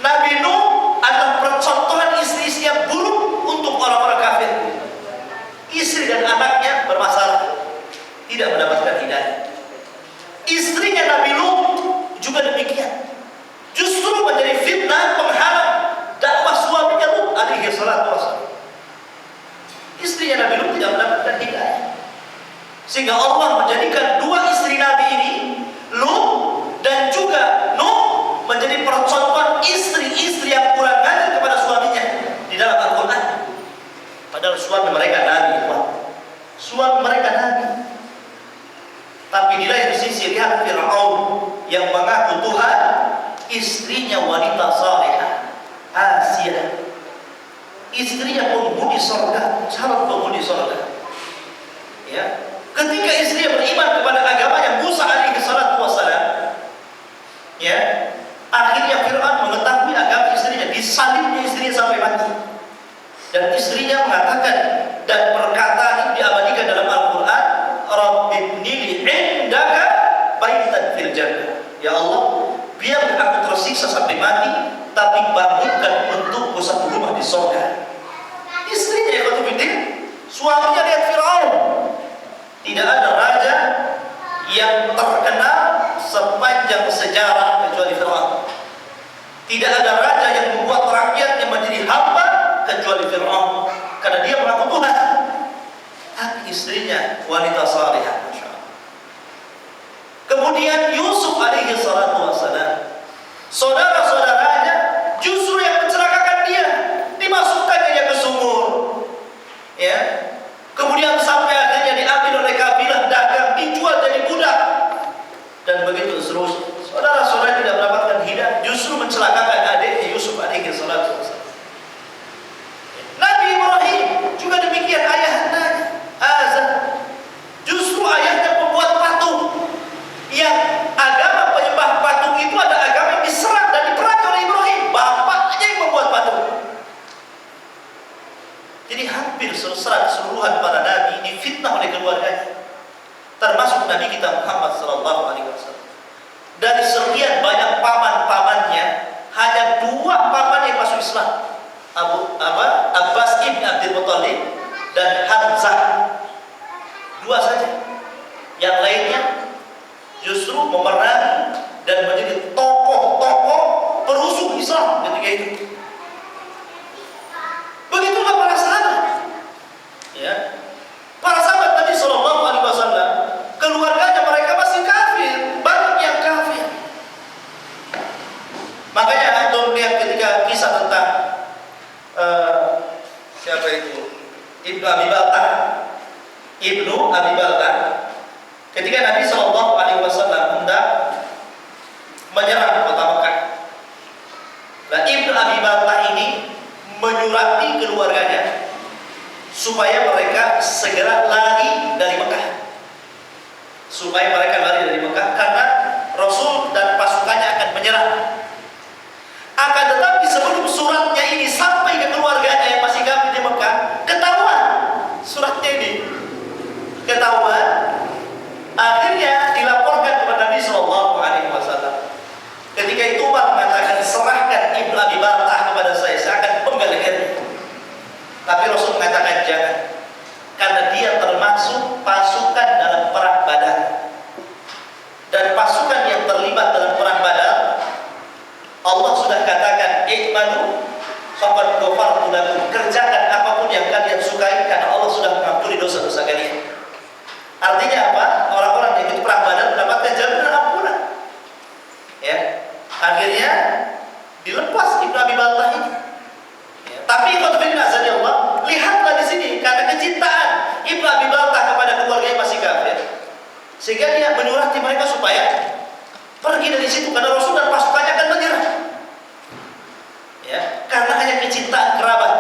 Nabi Nuh adalah percontohan istri yang buruk untuk orang-orang kafir. Istri dan anaknya bermasalah, tidak mendapatkan hidayah. Istrinya Nabi Lut juga demikian. Justru menjadi fitnah penghalang dakwah suaminya Lut alaihi salatu wassalam. Istrinya Nabi Lut tidak mendapatkan hidayah. Sehingga Allah menjadikan dua istri Nabi ini, Lut dan juga Nuh, menjadi percontohan istri-istri yang kurang ajar kepada suaminya di dalam Al-Quran. Padahal suami mereka Nabi, suami mereka Nabi. Tapi di lain sisi lihat Fir'aun yang mengaku Tuhan, istrinya wanita salihah, Asia, istrinya penghuni surga, calon penghuni surga. Ya, ketika istrinya beriman kepada agamanya Musa alaihi salatu wassalam, ya, akhirnya Fir'aun mengetahui agama istrinya, disalibnya istrinya sampai mati. Dan istrinya mengatakan, dan perkataan ini diabadikan dalam Al-Quran, Rabbibni indaka baitan fil jannah. Ya Allah, biar aku tersiksa sampai mati, tapi bangunkan untukku satu rumah di surga. Istrinya yang kutubidin, suaminya lihat Fir'aun. Tidak ada raja yang terkenal sepanjang sejarah kecuali Fir'aun. Tidak ada raja yang membuat rakyatnya menjadi hamba kecuali Fir'aun, karena dia mengaku Tuhan. Tapi istrinya wanita salihah, Masya Allah. Kemudian Yusuf alaihi salatu wassalam, saudara-saudaranya justru yang mencelakakan dia, dimasukkannya ke sumur, ya. Kemudian sampai akhirnya diambil oleh kabilah dagang, dijual jadi budak, dan begitu seterusnya. Saudara-saudara tidak mendapatkan hidayah, justru mencelakakan adiknya Yusuf alaihi salatu wassalam. Nabi Ibrahim juga demikian, ayahandanya Azar, justru ayahnya pembuat patung, yang agama penyembah patung itu ada agama yang diserang dan diperangi oleh Ibrahim, bapaknya yang membuat patung. Jadi hampir keseluruhan para nabi difitnah oleh keluarganya, termasuk Nabi kita Muhammad sallallahu alaihi wasallam. Dari sekian banyak paman-pamannya, hanya dua paman yang masuk Islam, Abbas ibn Abdul Muttalib dan Hamzah. Dua saja. Yang lainnya justru memerangi dan menjadi tokoh-tokoh perusuh Islam ketika itu. Begitulah para sahabat. Ya. Para sahabat Nabi sallallahu alaihi wasallam, keluarganya mereka masih kafir, banyak yang kafir. Abi Baltah ketika Nabi SAW hendak menyerang kota Mekah. Nah, Ibnu Abi Baltah ini menyurati keluarganya supaya mereka segera lari dari Mekah. Supaya mereka lari dari Mekah karena Rasul dan pasukannya akan menyerang. Akan tetapi sebelum suratnya ini sampai ke keluarganya yang masih kafir di Mekah, ketahuan suratnya ini. Ketahuan, akhirnya dilaporkan kepada Nabi SAW. Ketika itu Umar mengatakan, serahkan Ibnu Abi Baltah kepada saya akan penggal lehernya. Tapi Rasul mengatakan jangan, karena dia termasuk pasukan dalam perang Badar. Dan pasukan yang terlibat dalam perang Badar, Allah sudah katakan, "I'malu faqad ghafartu lakum." Kerjakan apapun yang kalian sukai karena Allah sudah mengampuni dosa-dosa kalian. Artinya apa? Orang-orang yang ikut perang Badar mendapatkan jaminan ampunan. Ya. Akhirnya dilepas Ibnu Abi Baltah ini. Ya. Tapi Allah, lihatlah di sini karena kecintaan Ibnu Abi Baltah kepada keluarga yang masih kafir, sehingga dia menyurati mereka supaya pergi dari situ karena Rasul dan pasukannya akan menyerang. Ya, karena hanya kecintaan kerabat.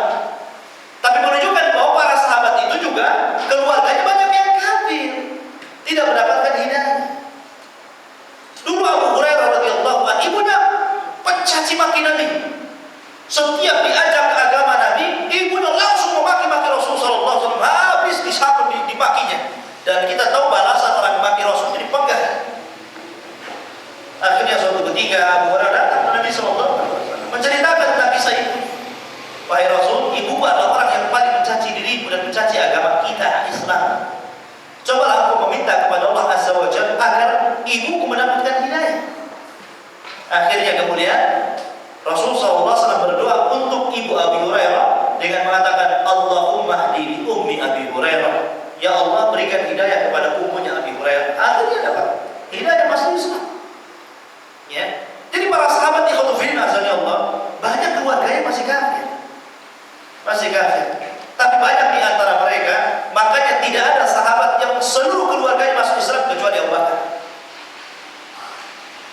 Tapi menunjukkan bahwa para sahabat itu juga keluarganya banyak yang kafir, tidak mendapatkan hidayah. Dulu Abu Hurairah radhiyallahu anhu, ibunya pencaci maki Nabi. Setiap diajak ke agama Nabi, ibunya langsung memaki-maki Rasul sallallahu alaihi wasallam, habis disapu dimakinya. Dan kita tahu balasan orang maki Rasul itu dipenggal. Akhirnya suatu ketika Abu Hurairah datang ke Nabi sallallahu alaihi wasallam menceritakan tentang kisah ibu. Wahai Rasul, ibu adalah orang yang paling mencaci dirimu dan mencaci agama kita Islam. Cobalah aku meminta kepada Allah Azza wa Jalla agar ibuku mendapatkan hidayah. Akhirnya kemudian Rasul SAW berdoa untuk ibu Abi Hurairah dengan mengatakan, Allahumma hdi ummi Abi Hurairah. Ya Allah, berikan hidayah kepada ummunya Abi Hurairah. Akhirnya dapat hidayah masuk Islam. Ya. Jadi para sahabat ikhwatu fillah azza Allah, banyak keluarganya masih kafir. Masih kafir. Tapi banyak di antara mereka, makanya tidak ada sahabat yang seluruh keluarganya masuk Islam kecuali Abu Bakar.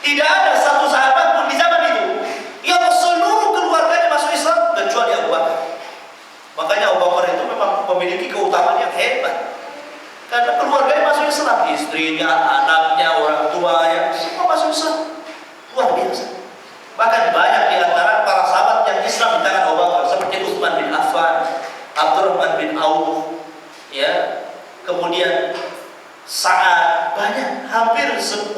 Tidak ada satu sahabat pun di zaman itu yang seluruh keluarganya masuk Islam kecuali Abu Bakar. Makanya Abu Bakar itu memang memiliki keutamaan yang hebat. Karena keluarganya masuk Islam, istrinya, anaknya, orang tuanya, semua masuk Islam. Luar biasa. Bahkan banyak di antara para sahabat yang Islam di tangan Abu Bakar, seperti Utsman bin Affan, Abdurrahman bin Auf, ya, kemudian Sa'ad, banyak, hampir 10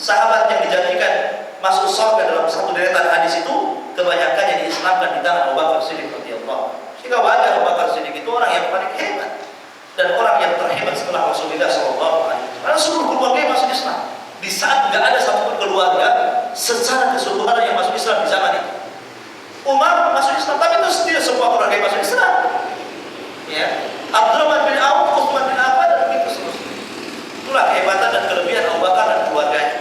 sahabat yang dijanjikan masuk surga dalam satu deretan hadis itu, kebanyakan yang diislamkan di tangan Abu Bakar Siddiq radhiyallahu. Sehingga wajar Abu Bakar Siddiq itu orang yang paling hebat dan orang yang terhebat setelah Rasulullah SAW. Karena seluruh keluarga yang masuk Islam. Di saat tidak ada satupun keluarga secara keseluruhan yang masuk Islam di zaman itu. Umar masuk Islam, tapi itu tidak semua keluarga yang masuk Islam. Ya, Abdurrahman bin Auf, Utsman bin Affan, dan begitu seterusnya. Itulah kehebatan dan kelebihan Abu Bakar dan keluarganya.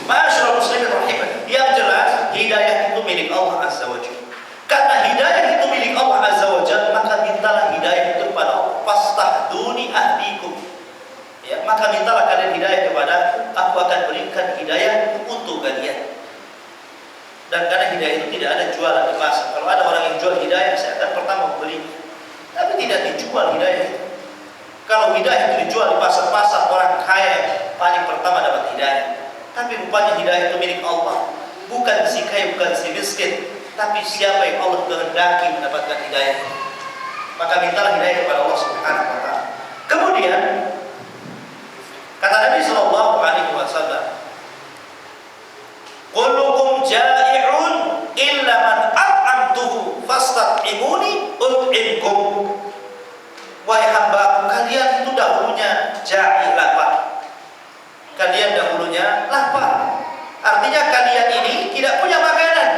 Ma'asyiral muslimin rahimah. Yang jelas, hidayah itu milik Allah Azza wa Jalla. Karena hidayah itu milik Allah Azza wa Jalla, maka mintalah hidayah itu kepada Allah. Fastahduni ahdikum. Ya, maka mintalah kalian hidayah kepada aku, akan berikan hidayah untuk kalian. Dan karena hidayah itu tidak ada jualan di pasar. Kalau ada orang yang jual hidayah, saya akan pertama membeli. Tapi tidak dijual hidayah itu. Kalau hidayah itu dijual di pasar-pasar, orang kaya paling pertama dapat hidayah. Tapi rupanya hidayah itu milik Allah. Bukan si kaya, bukan si miskin, tapi siapa yang Allah kehendaki mendapatkan hidayah. Maka mintalah hidayah kepada Allah Subhanahu wa ta'ala. Kemudian kata Nabi sallallahu alaihi wasallam, kullukum ja'i'un illa man at'amtuhu fastat'imuni ut'imkum. Wahai hamba, kalian itu dahulunya ja'i, lapar. Kalian dahulunya lapar. Artinya kalian ini tidak punya makanan.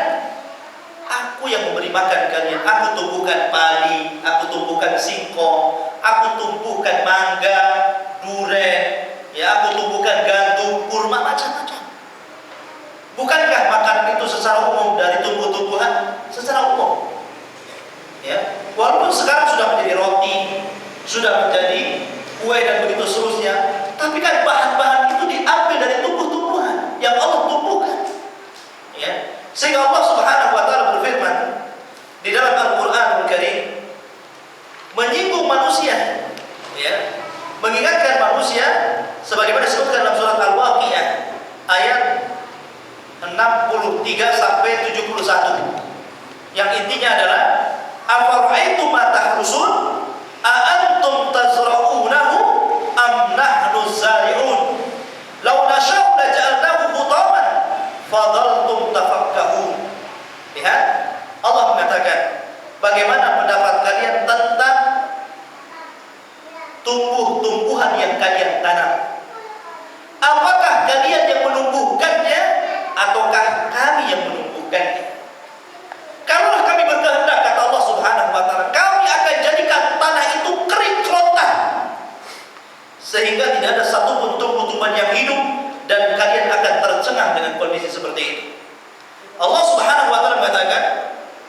Aku yang memberi makan kalian. Aku tumbuhkan padi, aku tumbuhkan singkong, aku tumbuhkan mangga, durian, ya, aku tumbuhkan gandum, kurma, macam-macam. Bukankah makanan itu secara umum dari tumbuh-tumbuhan? Secara umum, ya, walaupun sekarang sudah menjadi roti, sudah menjadi kue dan begitu seterusnya. Tapi kan bahan-bahan itu diambil dari tumbuh-tumbuhan yang Allah tumbuhkan. Ya. Sehingga Allah Subhanahu wa taala berfirman di dalam Al-Qur'anul Karim menyinggung manusia, ya, mengingatkan manusia sebagaimana disebutkan dalam surat Al-Waqiah ayat 63 sampai 71. Yang intinya adalah afara'aitum ma tahrusun a antum tazra'unahu am nahnu zari'un law nasha'u laja'alnahu hutaman fadhaltum tafakkahun. Lihat, Allah mengatakan, bagaimana pendapat kalian tentang tumbuh-tumbuhan yang kalian tanam? Apakah kalian yang menumbuhkannya ataukah kami yang menumbuhkannya? Kalaulah kami berkehendak, kata Allah Subhanahu wa taala, kami akan jadikan tanah itu kering kerontang sehingga tidak ada satupun tumbuh-tumbuhan yang hidup dan kalian akan tercengang dengan kondisi seperti itu. Allah Subhanahu wa taala mengatakan,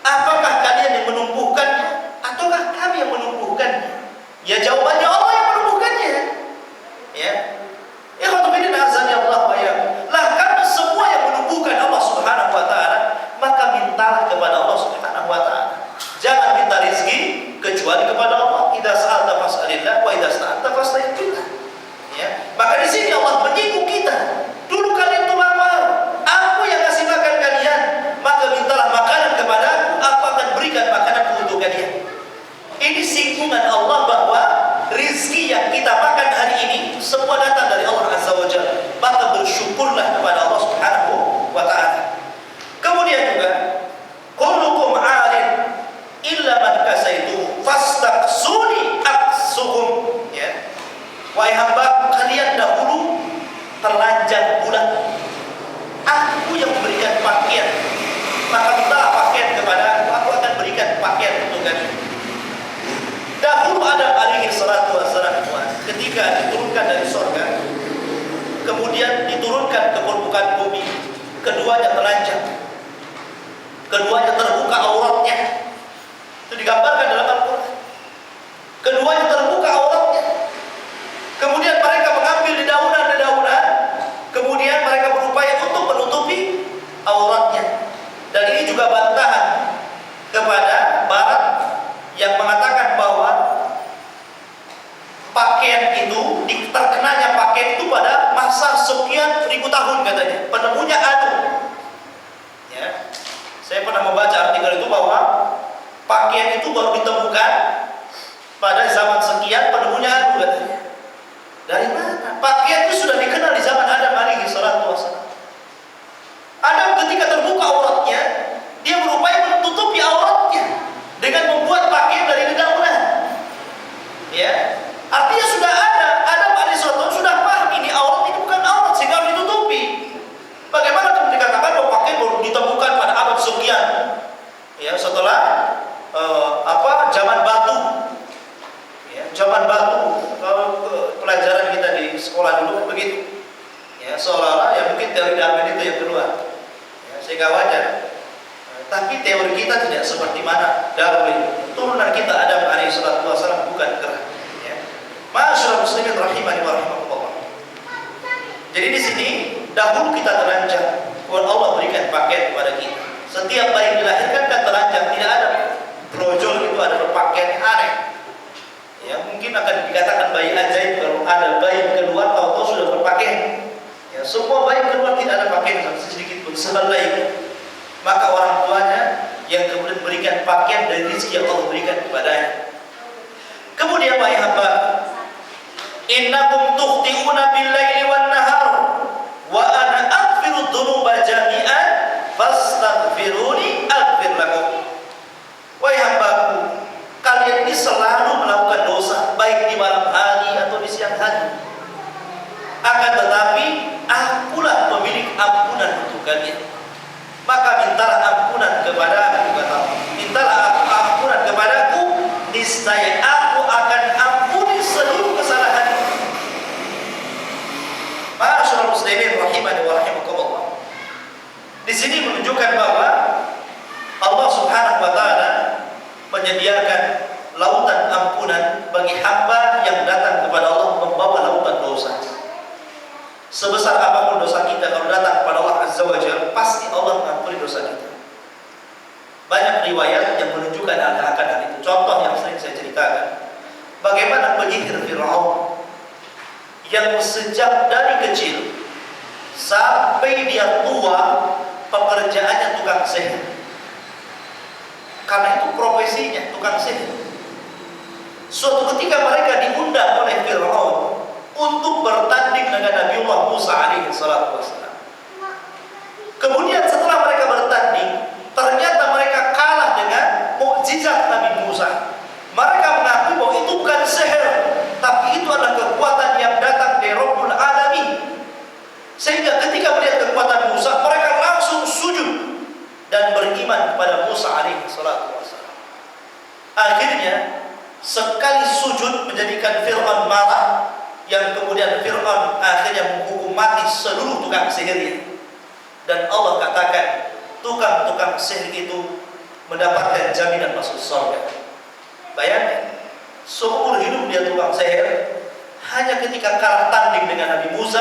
apakah kalian yang menumbuhkannya ataukah kami yang menumbuhkannya? Ya, jawabannya Allah yang menumbuhkannya. Ya. Ikhwatuddin azan ya Allah wa iyyakum. Lah, karena semua yang menumbuhkan Allah Subhanahu wa taala, maka mintalah kepada Allah Subhanahu wa taala. Jangan minta rezeki kecuali kepada Allah. Idza sa'alta fas'alillah wa idza sta'anta fasta'in billah. Ya. Maka di sini Allah menyinggung kita. Dulu kalian itu lapar, aku yang kasih makan kalian, maka mintalah makanan kepadaku, aku akan berikan makanan untuk kalian. Ini singgungan Allah bahwa rizki yang kita makan hari ini semua datang dari Allah Azza wa Jalla. Maka bersyukurlah kepada Allah Subhanahu wa taala. Kemudian juga kullukum 'arin illa man kasaitu fastaqsuni aqsuhum. Ya. Wahai hamba, kalian dahulu terlanjang bulat. Aku yang memberikan pakaian. Maka mintalah pakaian kepada aku akan berikan pakaian untuk kalian. Dahulu Adam alaihi salatu wassalam ketika diturunkan dari surga, kemudian diturunkan ke permukaan bumi, keduanya telanjang, keduanya terbuka auratnya. Itu digambarkan dalam Al-Quran. Keduanya terbuka auratnya. Kemudian mereka mengambil dedaunan-dedaunan, kemudian mereka berupaya untuk menutupi auratnya. Dan ini juga bantahan kepada Barat yang mengatakan bahwa pakaian itu, terkenanya pakaian itu pada masa sekian ribu tahun katanya. Penemunya Adam. Ya. Saya pernah membaca artikel itu bahwa pakaian itu baru ditemukan pada zaman sekian, penemunya Adam katanya. Dari mana? Pakaian itu sudah dikenal di zaman Adam alaihi salatu wassalam. Adam ketika terbuka auratnya, dia berupaya menutupi auratnya dengan membuat pakaian dari dedaunan. Ya, artinya sudah ada Adam alaihissalam sudah paham ini aurat ini bukan aurat sehingga harus ditutupi. Bagaimana kemudian dikatakan bahwa pakaian baru ditemukan pada abad sekian? Ya, setelah zaman batu. Ya, zaman batu. Kalau pelajaran kita di sekolah dulu kan begitu. Ya, seolah-olah ya mungkin teori Darwin itu yang keluar. Ya, sehingga wajar. Tapi teori kita tidak seperti mana Darwin. Turunan kita Adam alaihissalatu wassalam bukan kerah. Ya. Ma'asyiral muslimin rahimani wa rahimakumullah. Jadi di sini dahulu kita telanjang, Allah berikan pakaian kepada kita. Setiap bayi dilahirkan kan telanjang, tidak ada brojol itu, ada berpakaian aneh. Ya, mungkin akan dikatakan bayi ajaib kalau ada bayi keluar tahu-tahu sudah berpakaian. Ya, semua bayi keluar tidak ada pakaian sedikit pun sehelai itu. Maka orang tuanya yang kemudian berikan pakaian dari rezeki yang Allah berikan kepadanya. Kemudian wahai hamba, innakum tukhti'una bil-laili wan-nahar wa ana aghfiru dzunuba jami'an fastaghfiruni aghfir lakum. Wahai hambaku, kalian ini selalu melakukan dosa baik di malam hari atau di siang hari. Akan tetapi akulah pemilik ampunan untuk kalian. Maka mintalah ampunan kepadaku, kata Allah. Mintalah ampunan kepadaku, niscaya aku akan ampuni seluruh kesalahan. Ma'asyiral muslimin rahimani wa rahimakumullah. Di sini menunjukkan bahwa Allah Subhanahu wa taala menyediakan lautan ampunan bagi hamba yang datang kepada Allah bagaimana penyihir Fir'aun yang sejak dari kecil sampai dia tua pekerjaannya tukang sihir. Karena itu profesinya tukang sihir. Suatu ketika mereka diundang oleh Fir'aun untuk bertanding dengan Nabiullah Musa alaihi salatu wassalam. Kemudian setelah mereka bertanding, ternyata mereka kalah dengan mukjizat Nabi Musa. Mereka mengakui bahwa itu bukan sihir, tapi itu adalah kekuatan yang datang dari Rabbul Alamin. Sehingga ketika melihat kekuatan Musa, mereka langsung sujud dan beriman kepada Musa alaihi salatu wassalam. Akhirnya sekali sujud menjadikan Fir'aun marah, yang kemudian Fir'aun akhirnya menghukum mati seluruh tukang sihirnya. Dan Allah katakan tukang-tukang sihir itu mendapatkan jaminan masuk surga. Bayangkan, seumur hidup dia tukang sihir, hanya ketika kalah tanding dengan Nabi Musa,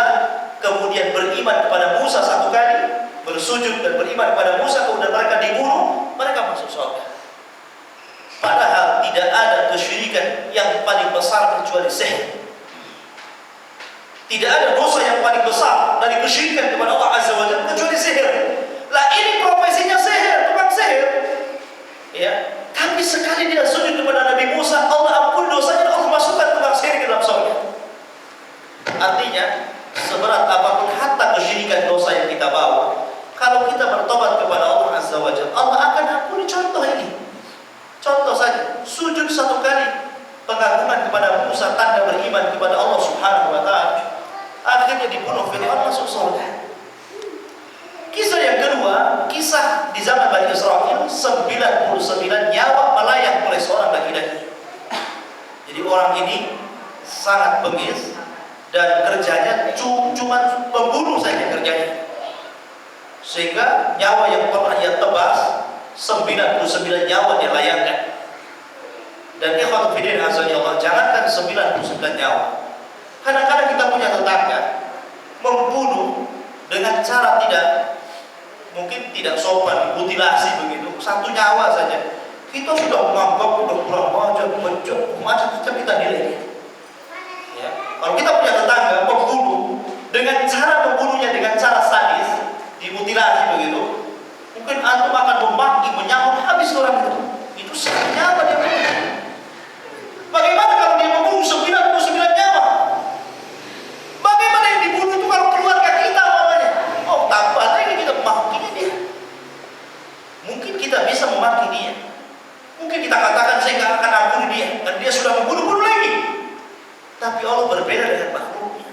kemudian beriman kepada Musa satu kali, bersujud dan beriman kepada Musa, kemudian mereka dibunuh, mereka masuk surga. Padahal tidak ada kesyirikan yang paling besar kecuali sihir. Tidak ada dosa yang paling besar dari kesyirikan kepada Allah Azza wa Jalla kecuali sihir. Lah ini profesinya sihir, tukang sihir. Ya, tapi sekali dia sujud kepada Nabi Musa, Allah ampuni dosanya, Allah masukkan tukang sihir ke dalam surga. Artinya, seberat apapun hatta kesyirikan dosa yang kita bawa, kalau kita bertobat kepada Allah Azza wa Jalla, Allah akan ampuni. Contoh ini. Contoh saja, sujud satu kali, pengagungan kepada Musa, tanda beriman kepada Allah Subhanahu wa Ta'ala. Akhirnya dibunuh Fir'aun, masuk surga. Kisah yang kedua, kisah di zaman Bani Israil, 99 nyawa melayang oleh seorang laki-laki. Jadi orang ini sangat bengis dan kerjanya cuma membunuh saja kerjanya. Sehingga nyawa yang pernah ia tebas 99 nyawa dia layangkan. Dan ikhwan fillah azza Allah, jangankan 99 nyawa. Kadang-kadang kita punya tetangga membunuh dengan cara mungkin tidak sopan, mutilasi begitu, satu nyawa saja. Kita sudah menganggap udah kurang wajar, macam-macam kita nilai. Ya. Kalau kita punya tetangga membunuh dengan cara membunuhnya dengan cara sadis, dimutilasi begitu, mungkin antum akan memaki, menyambut habis orang itu. Itu satu nyawa dia bunuh. Bagaimana kalau dia membunuh 99 nyawa? Bagaimana yang dibunuh itu kalau keluarga kita namanya? Oh, tambah lagi kita memakinya dia. Mungkin kita bisa memaki dia. Mungkin kita katakan saya nggak akan ampuni dia, dan dia sudah membunuh lagi. Tapi Allah berbeda dengan makhluknya.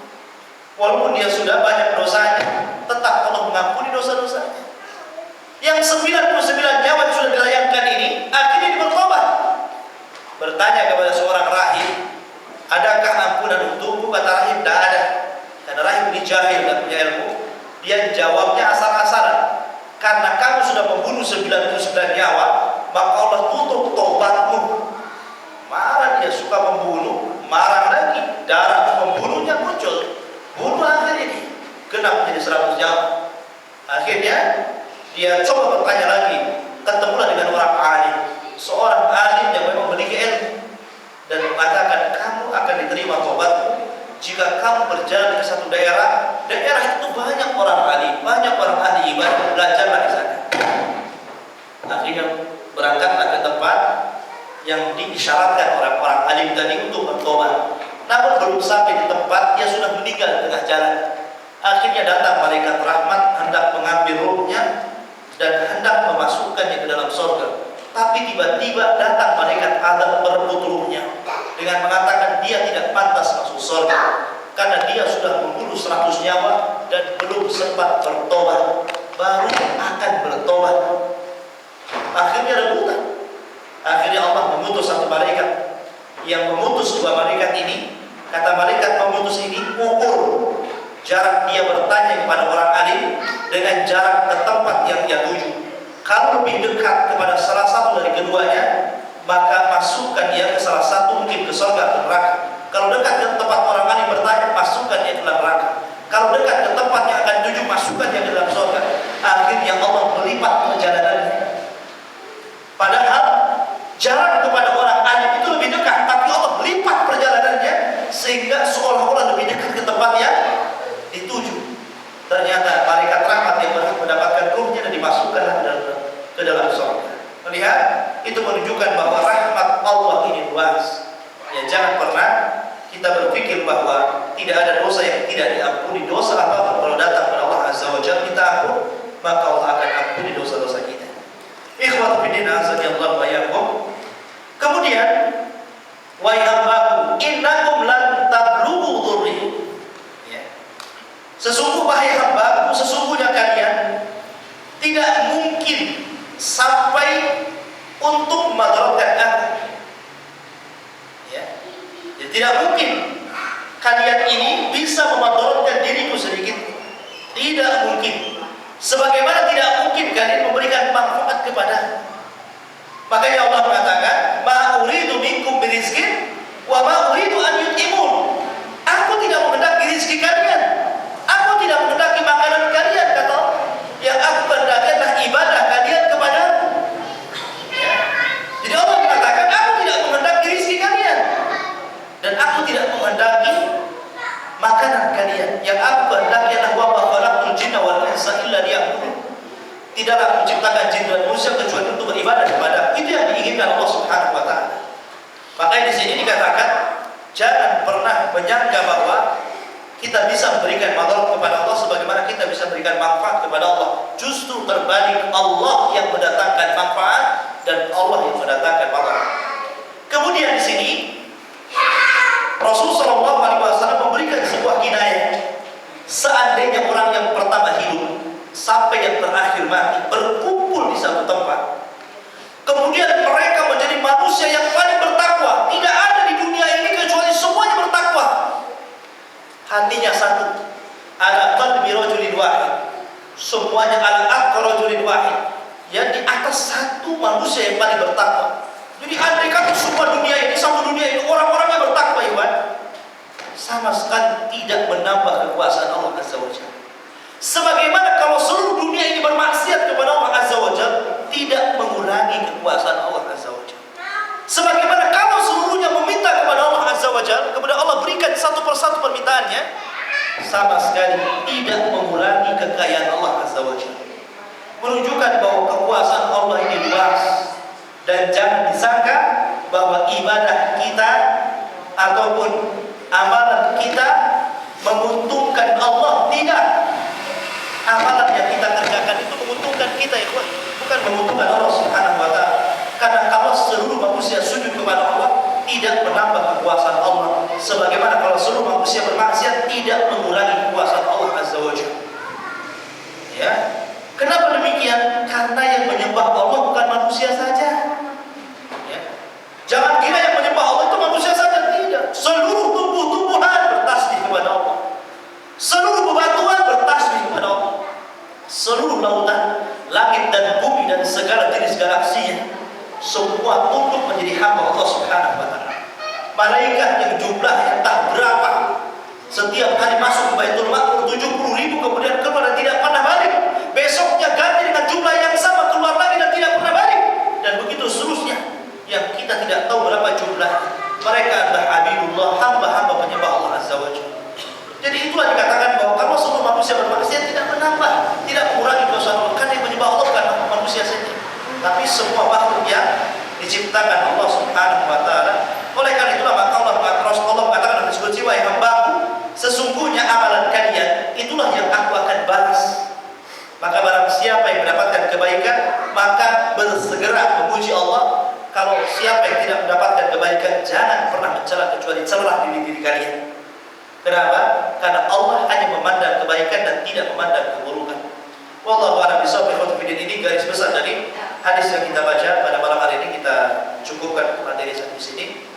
Walaupun dia sudah banyak dosanya, tetap Allah mengampuni dosa-dosanya. Yang 99 nyawa yang sudah dilayangkan ini akhirnya bertobat. Bertanya kepada seorang rahib, adakah ampunan untukmu? Kata rahib, tidak ada. Karena rahib ini jahil, tidak punya ilmu. Dia jawabnya asal-asalan. Karena kamu sudah membunuh 99 nyawa, maka Allah tutup tobatmu. Marah dia, suka membunuh, marah lagi, darah membunuhnya muncul. Bunuh akhir ini, genap menjadi 100 nyawa. Akhirnya dia coba bertanya lagi, ketemulah dengan orang alim, seorang alim yang memang memiliki ilmu, dan mengatakan kamu akan diterima tobatmu jika kamu berjalan ke satu daerah itu banyak orang alim, banyak orang ahli ibadah, belajarlah di sana. Akhirnya berangkatlah ke tempat yang diisyaratkan orang-orang alim tadi untuk bertobat. Namun belum sampai di tempat, dia sudah meninggal di tengah jalan. Akhirnya datang malaikat rahmat hendak mengambil ruhnya dan hendak memasukkannya ke dalam surga. Tapi tiba-tiba datang malaikat azab merebut ruhnya dengan mengatakan dia tidak pantas masuk surga karena dia sudah membunuh 100 nyawa dan belum sempat bertobat, baru akan bertobat. Akhirnya rebutan. Akhirnya Allah mengutus satu malaikat yang memutus dua malaikat ini. Kata malaikat pemutus ini, ukur jarak dia bertanya kepada orang alim dengan jarak ke tempat yang dia tuju. Kalau lebih dekat kepada salah satu dari keduanya, maka masukkan dia ke salah satu, mungkin ke surga atau neraka. Kalau dekat ke tempat orang alim bertanya, masukkan dia ke dalam neraka. Kalau dekat ke tempat yang akan tuju, masukkan dia ke dalam surga. Akhirnya Allah melipat perjalanannya. Padahal jarak kepada orang alim itu lebih dekat, tapi Allah melipat perjalanan sehingga seolah-olah lebih dekat ke tempat yang dituju. Ternyata malaikat rahmat yang berhak mendapatkan ruhnya dan dimasukkan ke dalam surga. Melihat itu menunjukkan bahwa rahmat Allah ini luas. Ya, jangan pernah kita berpikir bahwa tidak ada dosa yang tidak diampuni. Dosa apapun kalau datang kepada Allah Azza wa Jalla kita ampun, maka Allah akan ampuni dosa-dosa kita. Ikhwatu fiddin azanillahu wa iyyakum. Kemudian wa yambaku innakum lan tablughu dhurri. Sesungguhnya kalian tidak mungkin sampai untuk memudaratkan aku. Ya. Ya, tidak mungkin kalian ini bisa memudaratkan diriku sedikit. Tidak mungkin. Sebagaimana tidak mungkin kalian memberikan manfaat kepada. Makanya Allah mengatakan, "Ma uridu minkum birizqin wa ma uridu an yut'imun." Aku tidak menghendaki rezeki kalian. Aku tidak menghendaki makanan kalian, kata Allah. Yang aku kehendaki adalah ibadah kalian kepadaku. Ya. Jadi Allah mengatakan, aku tidak menghendaki rezeki kalian dan aku tidak menghendaki makanan kalian. Yang aku kehendaki adalah wa ma khalaqtul jinna wal insa illa liya'budun. Tidaklah aku menciptakan jin dan manusia kecuali untuk beribadah kepada. Itu yang diinginkan Allah Subhanahu wa taala. Makanya di sini dikatakan, jangan pernah menyangka bahwa kita bisa memberikan madarat kepada Allah sebagaimana kita bisa memberikan manfaat kepada Allah. Justru terbalik, Allah yang mendatangkan manfaat dan Allah yang mendatangkan madarat. Kemudian di sini Rasulullah SAW memberikan sebuah kinayah. Seandainya orang yang pertama hidup sampai yang terakhir mati berkumpul di satu tempat, kemudian mereka menjadi manusia yang paling bertakwa. Tidak ada di dunia ini kecuali semuanya bertakwa. Hatinya satu, ala qalbi rajulin wahid. Semuanya ala aqqa rajulin wahid. Yang di atas satu manusia yang paling bertakwa. Jadi andai kata semua dunia ini, satu dunia ini orang-orangnya bertakwa, Iwan, sama sekali tidak menambah kekuasaan Allah Azza wa Jalla. Sebagaimana kalau seluruh dunia ini bermaksiat kepada Allah Azza wa Jalla, tidak mengurangi kekuasaan Allah Azza wa Jalla. Sebagaimana kalau seluruhnya meminta kepada Allah Azza wa Jalla, kemudian Allah berikan satu persatu permintaannya, sama sekali tidak mengurangi kekayaan Allah Azza wa Jalla. Menunjukkan bahwa kekuasaan Allah ini luas. Dan jangan disangka bahwa ibadah kita ataupun amalan kita menguntungkan Allah. Tidak. Amalan yang kita kerjakan itu menguntungkan kita, ya, bukan menguntungkan Allah Subhanahu wa taala. Karena kalau seluruh manusia sujud kepada Allah, tidak menambah kekuasaan Allah. Sebagaimana kalau seluruh manusia bermaksiat, tidak mengurangi kekuasaan Allah Azza wa Jalla. Ya. Kenapa demikian? Karena yang menyembah Allah bukan manusia saja. Ya. Jangan kira yang menyembah Allah itu manusia saja, tidak. Seluruh tumbuh-tumbuhan bertasbih kepada Allah. Seluruh bebatuan bertasbih kepada Allah. Seluruh lautan, langit dan bumi dan segala jenis galaksinya, semua tunduk menjadi hamba Allah Subhanahu wa taala. Malaikat yang jumlahnya tak berapa, setiap hari masuk ke Baitul Maqdis 70.000, kemudian keluar dan tidak pernah balik. Besoknya ganti dengan jumlah yang sama, keluar lagi dan tidak pernah balik. Dan begitu seterusnya, yang kita tidak tahu berapa jumlahnya. Mereka adalah abidullah, hamba-hamba penyembah Allah Azza wa Jalla. Jadi itulah dikatakan bahwa kalau semua manusia bermaksiat tidak menambah, tidak mengurangi dosa Allah. Karena yang menyembah Allah bukan manusia saja, tapi semua makhluk yang diciptakan Allah Subhanahu wa taala. Oleh karena itulah maka Allah mengatakan dalam disebut jiwa yang hambaku, sesungguhnya amalan kalian itulah yang aku akan balas. Maka barang siapa yang mendapatkan kebaikan, maka bersegera memuji Allah. Kalau siapa yang tidak mendapatkan kebaikan, jangan pernah mencela kecuali celah diri kalian. Kenapa? Karena Allah hanya memandang kebaikan dan tidak memandang keburukan. Wallahu a'lam bishawab. Ini garis besar dari hadis yang kita baca pada malam hari ini. Kita cukupkan materi sampai sini.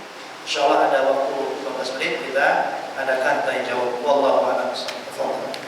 Insyaallah ada waktu 15 menit kita adakan tanya jawab. Wallahu a'lam bishawab.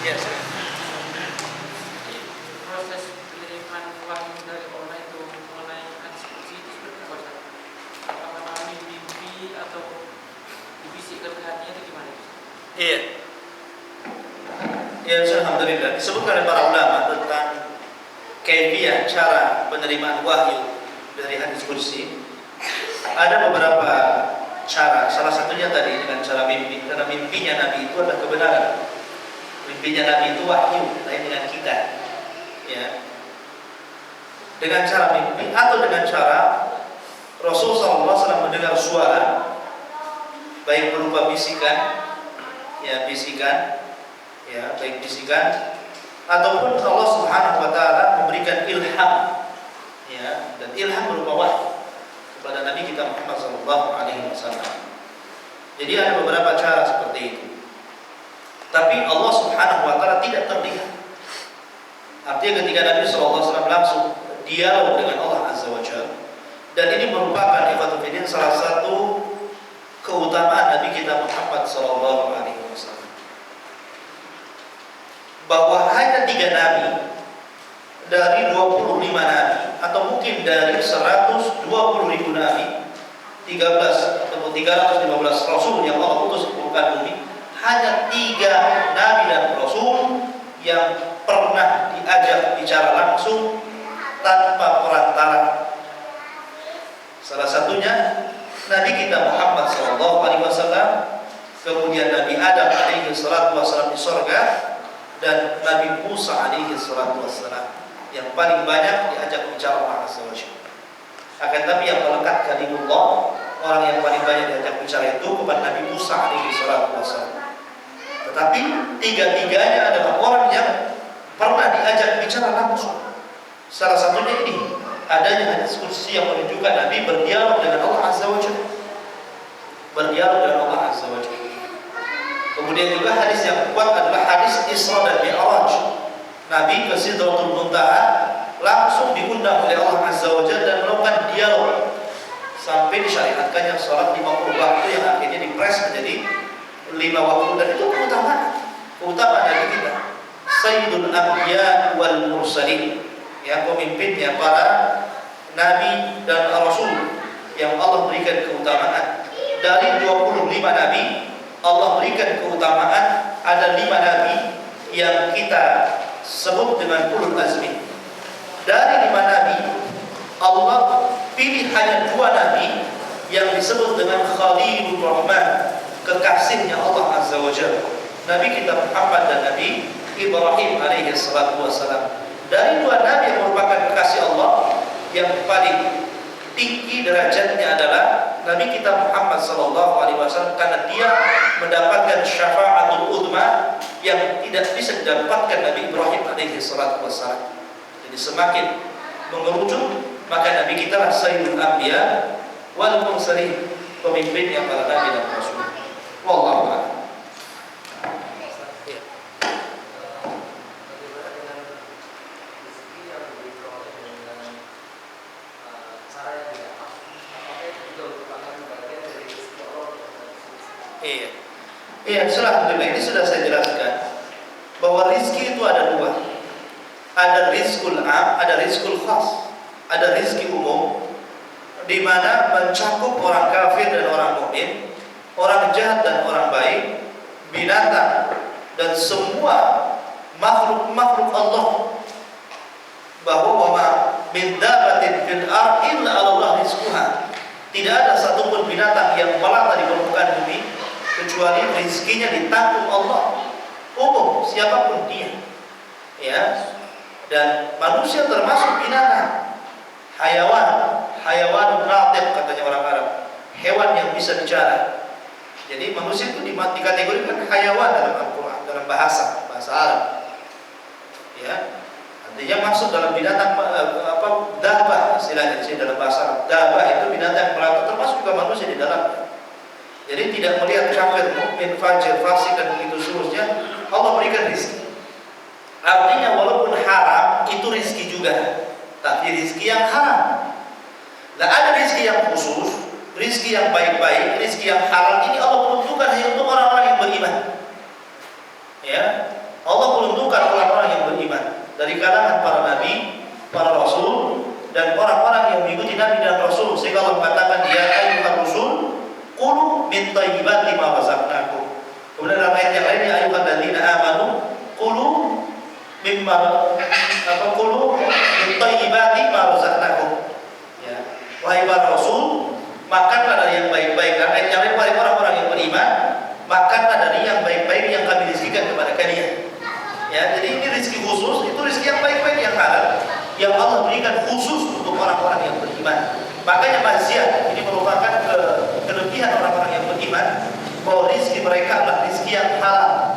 Ya. Proses penerimaan wahyu dari Allah itu mengenai hadis kursi itu seperti apa Ustaz? Apakah mengalami mimpi atau dibisikkan ke hatinya itu gimana? Iya. Ya, alhamdulillah disebutkan oleh para ulama tentang kaifiyah cara penerimaan wahyu dari hadis kursi. Ada beberapa cara. Salah satunya tadi dengan cara mimpi, karena mimpinya Nabi itu adalah kebenaran. Mimpinya Nabi itu wahyu, lain dengan kita. Ya. Dengan cara mimpi atau dengan cara Rasulullah SAW mendengar suara, baik berupa bisikan, ya bisikan, ya baik bisikan, ataupun Allah Subhanahu Wa Taala memberikan ilham, ya, dan ilham berupa wahyu kepada Nabi kita Muhammad SAW. Jadi ada beberapa cara seperti itu. Tapi Allah Subhanahu Wa Taala tidak terlihat. Artinya ketika Nabi SAW langsung dialog dengan Allah Azza wa Jalla, dan ini merupakan ikhwatuddin salah satu keutamaan Nabi kita Muhammad SAW, bahwa hanya 3 Nabi dari 25 Nabi, atau mungkin dari 120.000 Nabi, 13 atau 315 Rasul yang Allah utus ke permukaan bumi, hanya 3 Nabi dan Rasul yang pernah diajak bicara langsung tanpa perantara. Salah satunya Nabi kita Muhammad SAW, kemudian Nabi Adam alaihi salatu wassalam di surga, dan Nabi Musa alaihi salatu wassalam yang paling banyak diajak bicara Allah Azza wa Jalla. Akan tapi yang melekat kalimullah, orang yang paling banyak diajak bicara itu kepada Nabi Musa alaihi salatu wassalam. Tetapi tiga-tiganya adalah orang yang pernah diajak bicara langsung. Salah satunya ini, adanya hadis kursi yang menunjukkan Nabi berdialog dengan Allah Azza wa Jalla. Berdialog dengan Allah Azza wa Jalla. Kemudian juga hadis yang kuat adalah hadis Isra dan Mi'raj. Nabi ke Sidratul Muntaha langsung diundang oleh Allah Azza wa Jalla dan melakukan dialog sampai disyariatkannya salat 50 waktu yang akhirnya dipres menjadi 5 waktu, dan itu keutamaan dari kita. Sayyidul Anbiya wal Mursalin, ya, pemimpinnya para nabi dan rasul yang Allah berikan keutamaan. Dari 25 nabi Allah berikan keutamaan, ada 5 nabi yang kita sebut dengan ulul azmi. Dari 5 nabi Allah pilih hanya 2 nabi yang disebut dengan Khalilur Rahman, kekasihnya Allah Azza wa Jalla, Nabi kita Muhammad dan Nabi Ibrahim alaihi salatu wassalam. Dari 2 nabi yang merupakan kekasih Allah, yang paling tinggi derajatnya adalah Nabi kita Muhammad sallallahu alaihi wasallam, karena dia mendapatkan syafaatul uzma yang tidak bisa didapatkan Nabi Ibrahim alaihi salatu wassalam. Jadi semakin mengerucut, maka Nabi kita lah Sayyidul Anbiya wal Mursalin, pemimpinnya para nabi dan rasul. Wallahu a'lam. Iya, alhamdulillah, ini sudah saya jelaskan bahwa rizki itu ada 2. Ada rizkul am, ada rizkul khas. Ada rizki umum, di mana mencakup orang kafir dan orang mukmin, orang jahat dan orang baik, binatang dan semua makhluk-makhluk Allah. Bahwa wama min dabatin fil ardh illa 'ala Allah rizquha. Tidak ada satupun binatang yang melata di permukaan bumi kecuali rizkinya ditanggung Allah, umum siapapun dia, ya. Dan manusia termasuk binatang, hayawan natiq katanya orang Arab, hewan yang bisa bicara. Jadi manusia itu dikategorikan hayawan dalam Al-Quran, dalam bahasa Arab, ya. Artinya masuk dalam binatang dabah, istilahnya dalam bahasa Arab. Dabah itu binatang yang melata, termasuk juga manusia di dalamnya. Jadi tidak melihat kafir, mukmin, fajir, fasik dan begitu seterusnya, Allah berikan rizki. Artinya walaupun haram itu rizki juga, tapi rizki yang haram. Nah, ada rizki yang khusus, rizki yang baik-baik, rizki yang halal. Ini Allah peruntukkan hanya untuk orang-orang yang beriman. Ya, Allah min thayyibati ma razaqnakum. Kemudian dalam ayat yang lain, ya ayyuhalladzina amanu qulu mimma qulu min thayyibati ma razaqnakum. Ya, wahai para rasul, makanlah dari yang baik-baik. Dan ayat yang lain, wahai orang-orang yang beriman, makanlah dari yang baik-baik yang kami rizkikan kepada kalian. Ya, jadi ini rezeki khusus, itu rezeki yang baik-baik yang halal yang Allah berikan khusus untuk orang-orang yang beriman. Makanya maziat ini merupakan kelebihan orang-orang yang beriman, bahwa rezeki mereka adalah rezeki yang halal.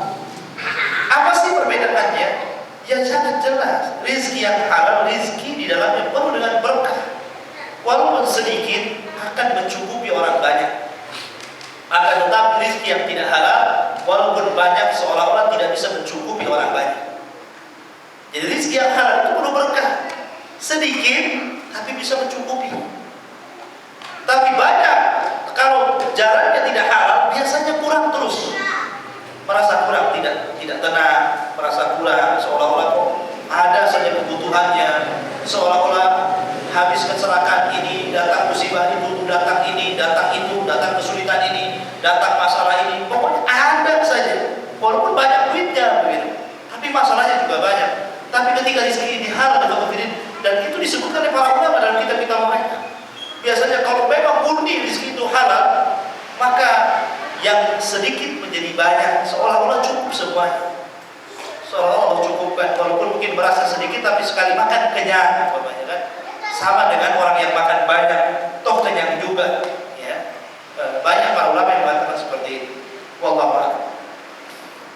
Apa sih perbedaannya? Ya sangat jelas. Rezeki yang halal, rezeki di dalamnya penuh dengan berkah. Walaupun sedikit akan mencukupi orang banyak. Akan tetap rezeki yang tidak halal, walaupun banyak, seolah-olah tidak bisa mencukupi orang banyak. Jadi rezeki yang halal itu perlu berkah. Sedikit tapi bisa mencukupi. Tapi banyak, kalau jalannya tidak halal, biasanya kurang terus. Merasa kurang, tidak tenang, merasa kurang, seolah-olah kok ada saja kebutuhannya, seolah-olah habis kecelakaan ini, datang musibah itu, datang ini, datang itu, datang kesulitan ini, datang masalah ini, pokoknya ada saja. Walaupun banyak duitnya begitu, tapi masalahnya juga banyak. Tapi ketika rezeki ini halal dan itu disebutkan oleh para ulama dalam kitab-kitab mereka. Biasanya kalau memang murni rezeki itu halal, maka yang sedikit menjadi banyak, seolah-olah cukup semuanya. Seolah-olah cukupkan, walaupun mungkin berasa sedikit, tapi sekali makan kenyang, umpamanya kan. Sama dengan orang yang makan banyak, toh kenyang juga. Ya, banyak para ulama yang mengatakan seperti itu. Wallahu a'lam.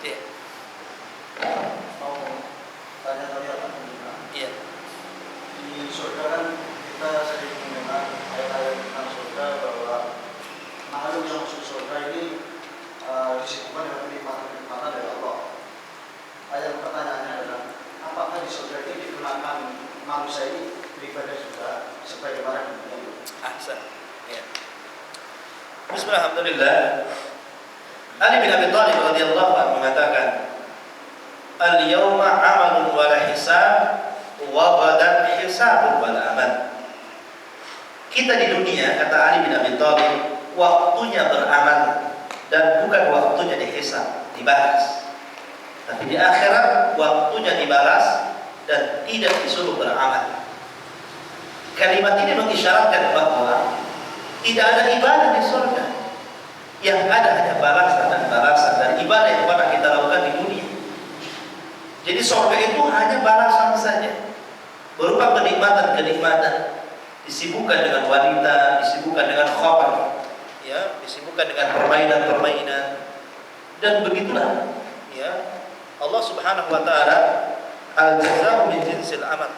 Ya. Mau tanya tadi apa? Iya. Di surga kan kita sering mendengar ayat-ayat tentang surga bahwa makhluk yang masuk surga ini disibukkan dengan kenikmatan dari Allah. Ayat pertanyaannya adalah, apakah di surga ini digunakan manusia ini beribadah juga sebagaimana di dunia? Ahsan. Ya. Bismillahirrahmanirrahim. Ali bin Abi Thalib radhiyallahu anhu mengatakan, "Al-yawma 'amalun wa la hisab wa ghadan hisabun wa la amal." Kita di dunia, kata Ali bin Abi Thalib, waktunya beramal dan bukan waktunya dihisab, dibalas. Tapi di akhirat waktunya dibalas dan tidak disuruh beramal. Kalimat ini mengisyaratkan bahwa tidak ada ibadah di surga. Yang ada hanya balasan dan balasan dan ibadah yang pernah kita lakukan di dunia. Jadi surga itu hanya balasan saja, berupa kenikmatan-kenikmatan. Disibukkan dengan wanita, disibukkan dengan khamr, ya, disibukkan dengan permainan-permainan, dan begitulah, ya. Allah Subhanahu wa taala al-jazaa'u min jinsil amal,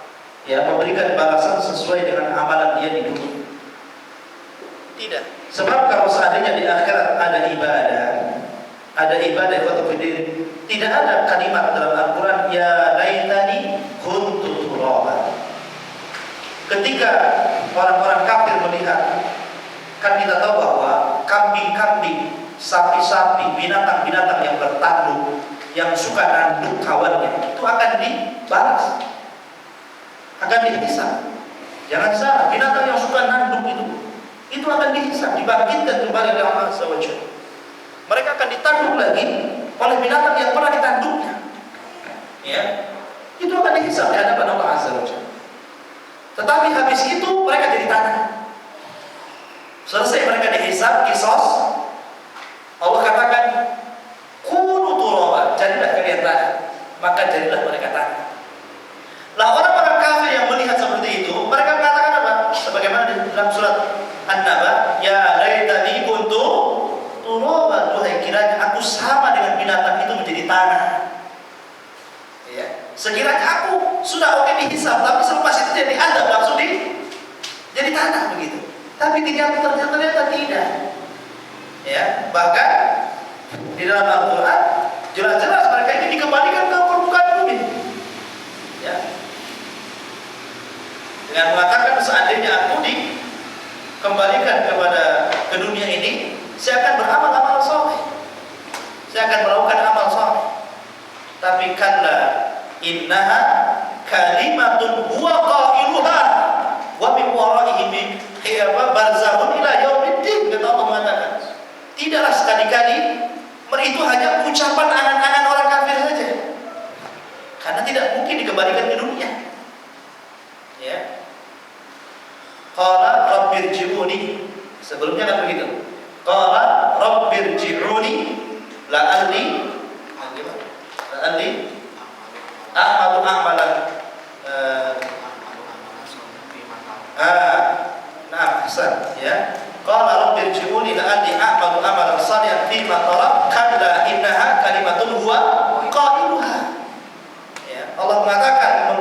ya, memberikan balasan sesuai dengan amalan dia di dunia. Tidak, sebab kalau seandainya di akhirat ada ibadah tidak ada kalimat dalam Al-Quran ya laitani kuntu turaban. Ketika orang-orang kafir melihat, kan kita tahu bahwa kambing-kambing, sapi-sapi, binatang-binatang yang bertanduk, yang suka nanduk kawannya, itu akan dibalas, akan dihisab. Jangan salah, binatang yang suka nanduk itu akan dihisab, dibangkitkan kembali oleh Allah SWT. Mereka akan ditanduk lagi oleh binatang yang pernah ditanduknya, ya, itu akan dihisab di hadapan Allah SWT. Tetapi habis itu mereka jadi tanah. Selesai mereka dihisab, kisos, Allah katakan kunu turaba, jadilah kalian tanah. Maka jadilah mereka tanah. Lah orang-orang kafir yang melihat seperti itu, mereka mengatakan apa? Sebagaimana di dalam surat An-Naba, ya laitani kuntu turaba, duhai kiranya aku sama dengan binatang itu menjadi tanah. Ya, sekiranya aku sudah oke dihisab, tapi selepas itu jadi adab langsung jadi tanah begitu. Tapi ternyata tidak. Ya, bahkan di dalam Al-Quran jelas-jelas mereka ini dikembalikan ke permukaan bumi. Ya, dengan mengatakan seandainya aku dikembalikan ke dunia ini, saya akan beramal soleh, saya akan melakukan amal soleh. Tapi kalla innaha kalimatun huwa qailuha wa min waraihim barzakhun ila yaumiddin. Kata Allah mengatakan, Tidaklah sekali-kali itu hanya ucapan angan-angan orang kafir saja. Karena tidak mungkin dikembalikan ke dunia. Ya. Qala rabbirji'uni. Sebelumnya kan begitu. Qala rabbirji'uni la'alli a'malu a'malan nah, Hasan, ya. Qala rabbirji'uni la'alli a'malu amalan shalihan fima tarak kalla innaha kalimatun huwa qailuha. Ya, Allah mengatakan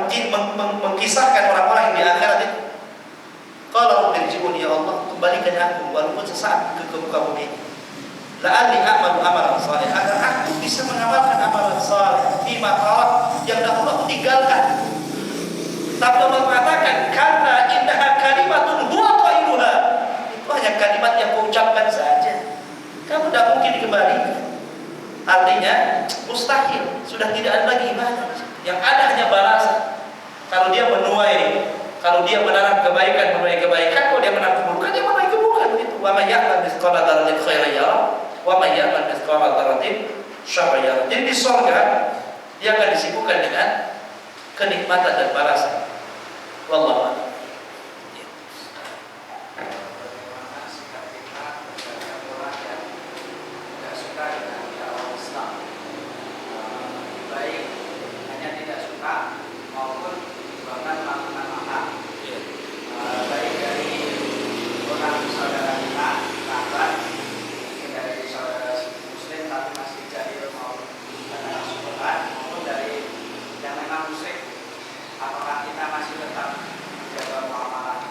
mengkisahkan orang-orang yang di akhirat itu. Qala rabbirji'uni, ya Allah, kembalikan aku walaupun sesaat ke muka bumi ini. La'alli a'malu amalan shalihan, agar aku bisa mengamalkan amalan saleh fima tarak yang dahulu aku tinggalkan. Tapi Allah mengatakan karena innaha kalimatun huwa qailuha. Itu hanya kalimat yang kau ucapkan saja. Kamu tidak mungkin dikembalikan. Artinya mustahil, sudah tidak ada lagi ibadah. Yang ada hanya balasan. Kalau dia menuai, kalau dia menanam kebaikan, menuai kebaikan. Kalau dia menanam keburukan, dia menuai keburukan. Begitu. Wa may ya'mal mithqala dzarratin khairan yarah, wa may ya'mal mithqala dzarratin syarran yarah. Jadi di surga dia akan disibukkan dengan kenikmatan dan balasan. Wallahu a'lam. Bagaimana sikap kita terhadap orang yang tidak suka dengan dakwah Islam, baik hanya tidak suka maupun bahkan melakukan makar, baik dari orang saudara kita, kerabat, mungkin dari saudara Muslim tapi masih jahil mau anak sekolah, maupun dari yang memang musyrik. Apakah kita masih tetap menjaga muamalah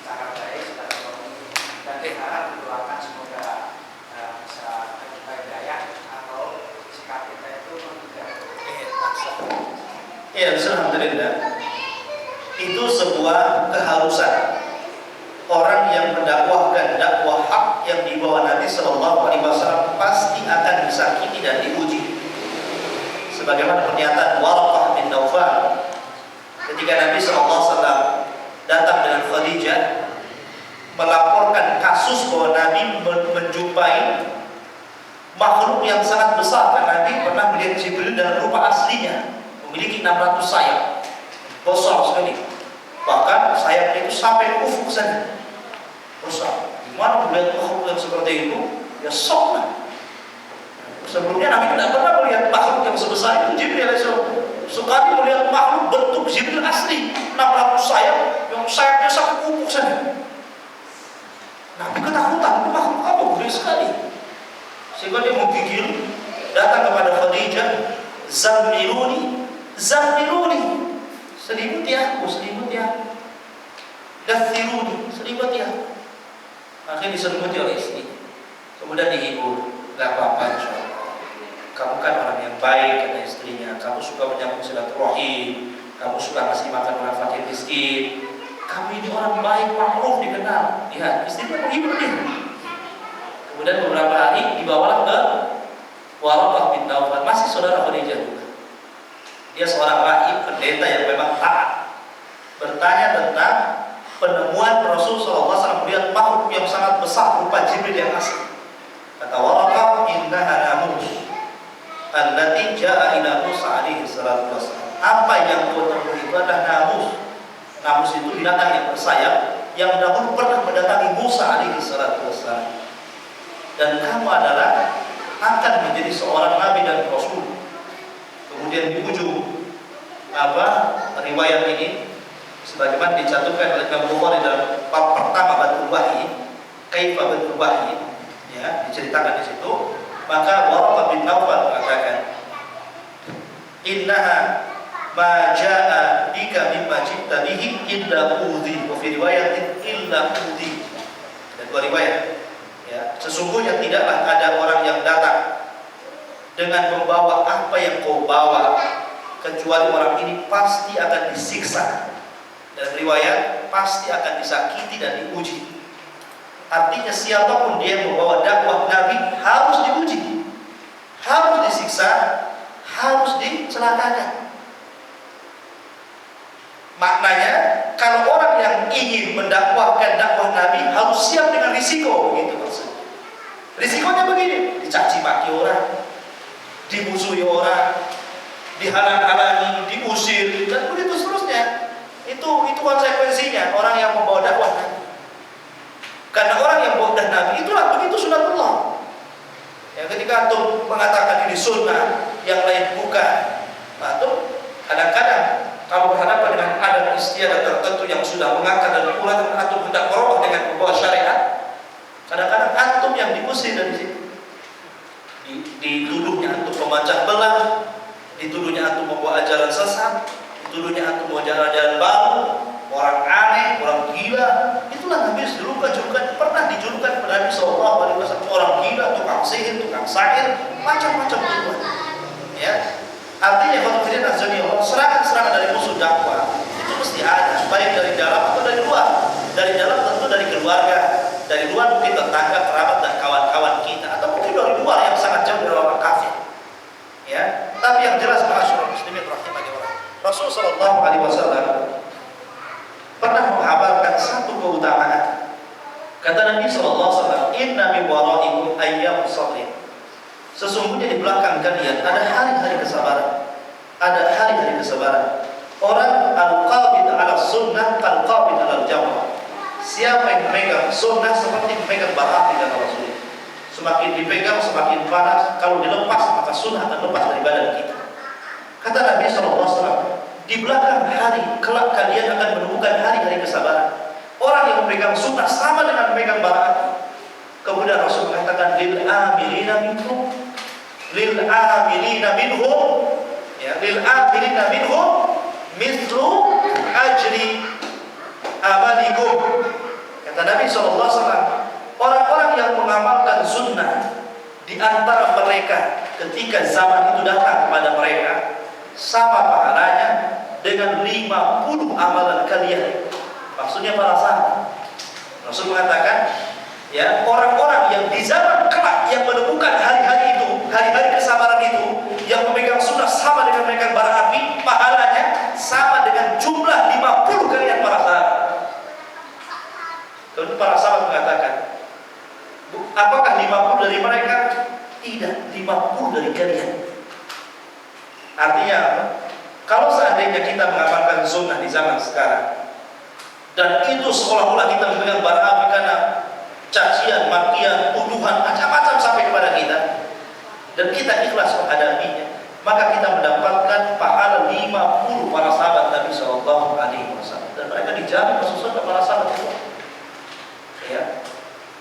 secara baik, secara komitmen, dan berharap mendoakan semoga bisa terbuka hidayah, atau sikap kita itu menunda? Ya, alhamdulillah. Itu sebuah keharusan. Orang yang mendakwahkan dakwah hak yang dibawa Nabi Sallallahu Alaihi Wasallam pasti akan disakiti dan diuji. Sebagaimana pernyataan Waraqah bin Naufal ketika Nabi SAW datang dengan Khadijah melaporkan kasus bahwa Nabi menjumpai makhluk yang sangat besar, karena Nabi pernah melihat Jibril dalam rupa aslinya, memiliki 600 sayap, besar sekali, bahkan sayapnya itu sampai ke ufuk sana, besar. Gimana melihat makhluk yang seperti itu? Ya sok lah. Sebelumnya Nabi tidak pernah melihat makhluk yang sebesar itu. Jibril alaihissalam sekali melihat makhluk bentuk Jibril asli, 600 sayap, yang sayapnya sampai ufuk sana. Nabi ketakutan, itu makhluk apa? Gede sekali. Sehingga dia menggigil, datang kepada Khadijah, Zammiluni, Zammiluni, selimuti aku, selimuti aku, Dathiruni, selimuti aku. Akhirnya diselimuti oleh istri. Kemudian dihibur, gak apa-apa insyaallah. Kamu kan orang yang baik, kata istrinya. Kamu suka menyambung silaturahim, kamu suka ngasih makan orang fakir miskin. Kamu ini orang baik, makruf, dikenal. Lihat, istrinya menghibur dia. Kemudian beberapa hari dibawalah ke Waraqah bin Naufal, masih saudara Khadijah juga. Dia seorang rahib, pendeta yang memang taat. Bertanya tentang penemuan Rasulullah SAW melihat makhluk yang sangat besar rupa Jibril yang asli. Kata Waraqah, innaha namus allati ja'a ila Musa alaihi salatu wassalam. Apa yang kau temui itu adalah namus. Namus itu binatang yang bersayap yang dahulu pernah mendatangi Musa alaihi salatu wassalam. Dan kamu adalah akan menjadi seorang nabi dan rasul. Kemudian di ujung riwayat ini sebagaimana dicantumkan oleh Imam Bukhari dalam bab pertama Badrul Wahyi, Kaifa Badrul Wahyi, ya, diceritakan di situ. Maka Waraqah bin Naufal mengatakan, innaha ma jaa bika mimma ji'ta bihi illa udhi, wa fi riwayatin illa udhi. Ada dua riwayat. Ya, sesungguhnya tidaklah ada orang yang datang dengan membawa apa yang kau bawa, kecuali orang ini pasti akan disiksa. Dan riwayat pasti akan disakiti dan diuji. Artinya siapapun dia yang membawa dakwah Nabi harus diuji, harus disiksa, harus dicelakakan. Maknanya kalau orang yang ingin mendakwahkan dakwah Nabi harus siap dengan risiko, begitu maksudnya. Risikonya begini, dicaci maki orang, dimusuhi orang, dihalang-halangi, diusir, dan begitu seterusnya. Itu konsekuensinya orang yang membawa dakwah Nabi. Karena orang yang membawa dakwah Nabi itulah begitu sunatullah. Ya, ketika antum mengatakan ini sunnah, yang lain bukan, antum kadang-kadang kalau berhadapan dengan adat istiadat tertentu yang sudah mengakar dan pulang, antum hendak merubah dengan membawa syariat, kadang-kadang antum yang diusir dari situ. Dituduhnya antum memecah belah, dituduhnya antum membawa ajaran sesat, dituduhnya antum membawa ajaran baru, orang aneh, orang gila. Itulah Nabi pernah dijulukan kepada Nabi SAW orang gila, tukang sihir, tukang syair, macam-macam tuduhan. Ya, artinya kalau kita serangan-serangan dari musuh dakwah itu mesti ada, baik dari dalam atau dari luar. Dari dalam tentu dari keluarga, dari luar mungkin tetangga, kerabat dan kawan-kawan kita, atau mungkin dari luar yang sangat jauh dari orang kafir. Ya, tapi yang jelas ma'asyiral muslimin rahimakumullah, Rasul sallallahu alaihi wasallam pernah mengabarkan satu keutamaan. Kata Nabi sallallahu alaihi wasallam, "Inna min waraikum ayyam sabrin." Sesungguhnya di belakang kalian ada hari-hari kesabaran. Ada hari-hari kesabaran. Orang al-qabid 'ala sunnah kal-qabid 'ala al-jamrah. Siapa yang memegang sunnah seperti memegang bara api dan Rasul. Semakin dipegang semakin panas, kalau dilepas maka sunnah akan lepas dari badan kita. Kata Nabi SAW, di belakang hari kelak kalian akan menemukan hari-hari kesabaran. Orang yang memegang sunnah sama dengan memegang bara api. Kemudian Rasul mengatakan lil amilina minhum, lil amilina minhum, ya, lil amilina minhum mithlu ajri amalikum. Kata Nabi SAW, orang-orang yang mengamalkan sunnah di antara mereka ketika zaman itu datang kepada mereka sama pahalanya dengan 50 amalan kalian. Maksudnya para sahabat. Rasul mengatakan, ya, orang-orang yang di zaman kelak yang menemukan hari-hari itu, hari-hari kesabaran itu, yang memegang sunnah sama dengan memegang bara api, pahalanya sama dengan jumlah 50 kalian para sahabat. Kemudian para sahabat mengatakan, apakah 50 dari mereka? Tidak, 50 dari kalian. Artinya apa? Kalau seandainya kita mengamalkan sunnah di zaman sekarang, dan itu seolah-olah kita memegang bara api karena cacian, makian, tuduhan, macam-macam sampai kepada kita, dan kita ikhlas menghadapinya, maka kita mendapatkan pahala 50 para sahabat Nabi SAW. Dan mereka dijamin masuk surga para sahabat itu. Ya.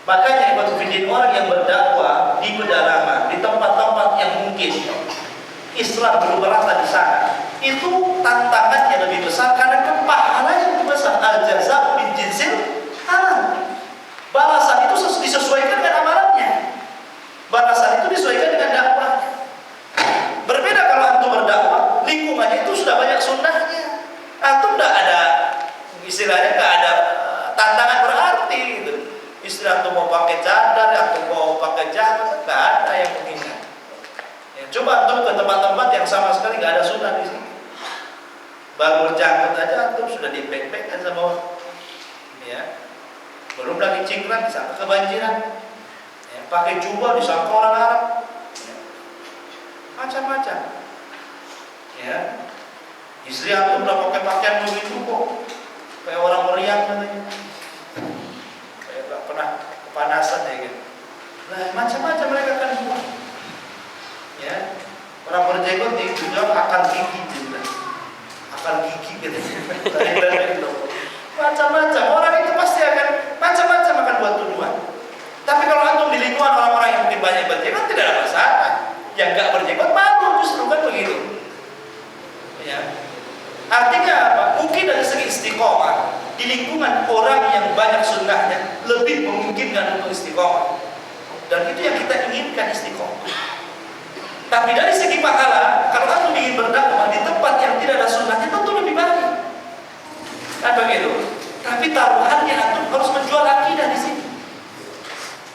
Makanya orang yang berdakwah di pedalaman, di tempat-tempat yang mungkin Islam belum merata di sana, itu tantangannya lebih besar karena pahalanya lebih besar. Al-jazaa min jinsil amal. Balasan itu disesuaikan dengan amalannya. Balasan itu disesuaikan dengan dakwahnya. Berbeda kalau antum berdakwah, lingkungannya itu sudah banyak sunnahnya. Antum tidak ada, istilahnya tidak ada tantangan berarti gitu. Istilah antum mau pakai cadar, antum mau pakai janggut, tidak ada yang menghina. Ya, coba antum ke tempat-tempat yang sama sekali nggak ada sunnah di sini. Baru berjanggut aja antum sudah dibek-bekkan sama orang. Ya. Belum lagi cingkrang disangka kebanjiran. Ya, pakai jubah disangka orang Arab. Ya. Macam-macam. Ya. Istri antum udah pakai pakaian begitu kok. Kayak orang meriang katanya. Kayak gak pernah kepanasan ya gitu. Nah, macam-macam mereka kan buat. Ya. Orang berjenggot dibilang akal gigi gitu. Akal gigi gitu. Macam-macam. Orang itu pasti akan macam-macam akan buat tuduhan. Tapi kalau antum di lingkungan orang-orang yang mungkin banyak berjenggot tidak ada masalah. Yang gak berjenggot malu justru kan begitu. Ya. Artinya apa? Mungkin dari segi istiqomah di lingkungan orang yang banyak sunnahnya lebih memungkinkan untuk istiqomah. Dan itu yang kita inginkan, istiqomah. Tapi dari segi pahala, kalau antum ingin berdakwah di tempat yang tidak ada sunnahnya tentu lebih baik. Kan begitu. Tapi taruhannya antum harus menjual akidah di sini.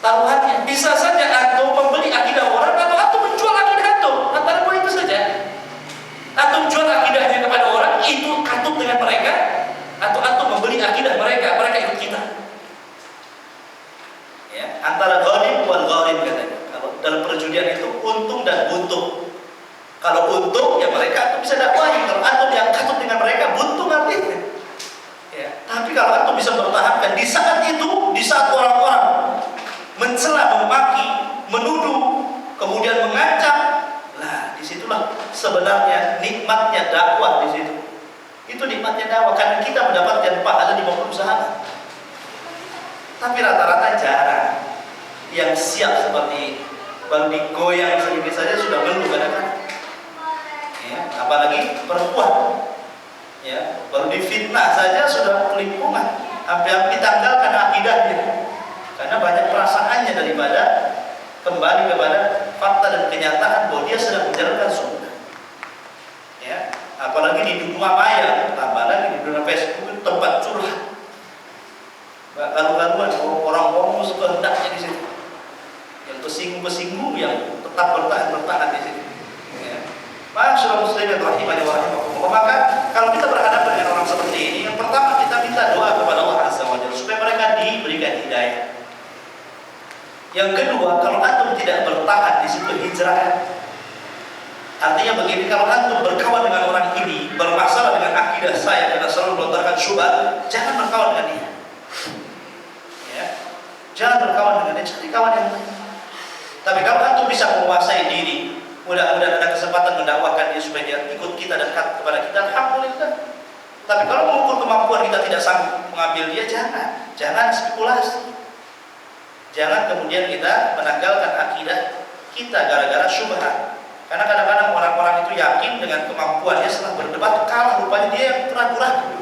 Taruhannya bisa saja antum membeli akidah orang atau antum menjual akidah antum. Antara dua itu saja. Antum jual akidahnya kepada orang, itu antum dengan mereka, atau antum membeli akidah mereka, mereka ikut kita. Ya, antara ghanim wal gharim kata perjudian itu untung dan buntung. Kalau untung ya mereka bisa dakwahi. Kalau antum yang katut dengan mereka buntung artinya. Ya. Tapi kalau antum bisa bertahankan di saat itu, di saat orang-orang mencela, memaki, menuduh, kemudian mengancam, nah disitulah sebenarnya nikmatnya dakwah di situ. Itu nikmatnya dakwah karena kita mendapatkan pahala di bawah usaha. Tapi rata-rata jarang yang siap seperti baru digoyang sedikit saja sudah ngeluh kadang-kadang. Ya, apalagi perempuan. Ya, baru difitnah saja sudah kelimpungan, hampir ditanggalkan akidahnya. Karena banyak perasaannya daripada kembali kepada fakta dan kenyataan bahwa dia sedang menjalankan sunnah. Ya, apalagi di dunia maya, tambah lagi di dunia Facebook itu tempat curhat. Lalu-laluan orang-orang suka hendaknya di situ. Yang tersinggung-tersinggung yang tetap bertahan di situ. Ya. Masyaallah muslimin rahimani wa rahimakumullah. Maka kalau kita berhadapan dengan orang seperti ini, yang pertama kita minta doa kepada Allah Azza wa Jalla supaya mereka diberikan hidayah. Yang kedua, kalau antum tidak bertahan di situ hijrah. Artinya begini, kalau antum berkawan dengan orang ini, bermasalah dengan akidah saya karena selalu melontarkan syubhat, jangan berkawan dengan dia. Ya. Jangan berkawan dengan dia, cari kawan yang lain. Tapi kalau antum bisa menguasai diri, mudah-mudahan ada kesempatan mendakwakan dia supaya dia ikut kita dan kepada kita, alhamdulillah. Tapi kalau mengukur kemampuan kita tidak sanggup mengambil dia, jangan spekulasi. Jangan kemudian kita menanggalkan akidah kita gara-gara syubhat. Karena kadang-kadang orang-orang itu yakin dengan kemampuannya setelah berdebat kalah, rupanya dia yang ragu-ragu.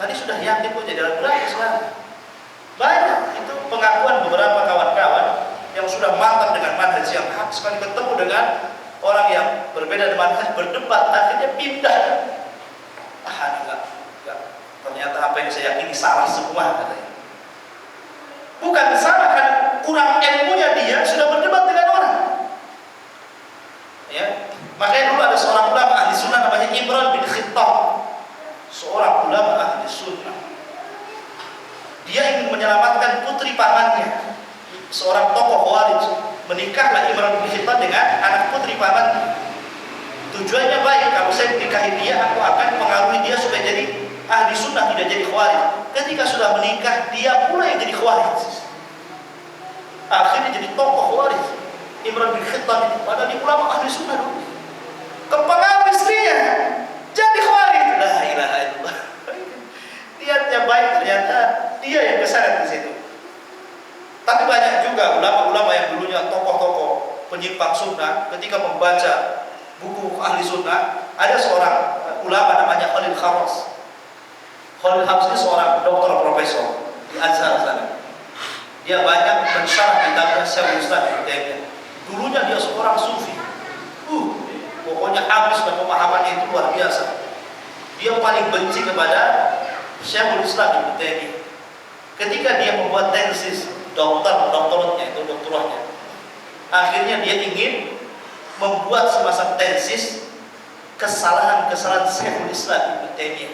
Tadi sudah yakin kok jadi ragu-ragu sekarang. Banyak itu pengakuan beberapa kawan-kawan yang sudah mantap dengan manhaj yang hak, sekali ketemu dengan orang yang berbeda dengan manhaj berdebat akhirnya pindah. Enggak. Ternyata apa yang saya yakini salah semua katanya. Bukan salah, kan kurang ilmunya dia sudah berdebat dengan orang. Ya, makanya dulu ada seorang ulama ahli sunnah namanya Imran bin Khattab. Seorang ulama ahli sunnah. Dia ingin menyelamatkan putri pamannya. Seorang tokoh Khawarij, menikahlah Imran bin Khattab dengan anak putri pamannya. Tujuannya baik, kalau saya menikahi dia, aku akan mengaruhi dia supaya jadi ahli sunnah, tidak jadi Khawarij. Ketika sudah menikah, dia pula yang jadi Khawarij. Akhirnya jadi tokoh Khawarij. Imran bin Khattab itu padahal dia ulama ahli sunnah dulu. Kepengaruh istrinya jadi Khawarij. La ilaha illallah. Niatnya baik, ternyata dia yang keseret di situ. Tapi banyak juga ulama-ulama yang dulunya tokoh-tokoh penyimpang sunnah, ketika membaca buku ahli sunnah, ada seorang ulama namanya Khalil Khawas. Khalil Khawas ini seorang dokter profesor di Azhar sana. Dia banyak mensyarah kitabnya Syekhul Islam Ibnu Taimiyah. Dulunya dia seorang sufi. Pokoknya habis dan pemahamannya itu luar biasa. Dia paling benci kepada Syekhul Islam Ibnu Taimiyah. Ketika dia membuat tesis doktoranya, akhirnya dia ingin membuat semacam tesis kesalahan-kesalahan Syekhul Islam Ibnu Taimiyah.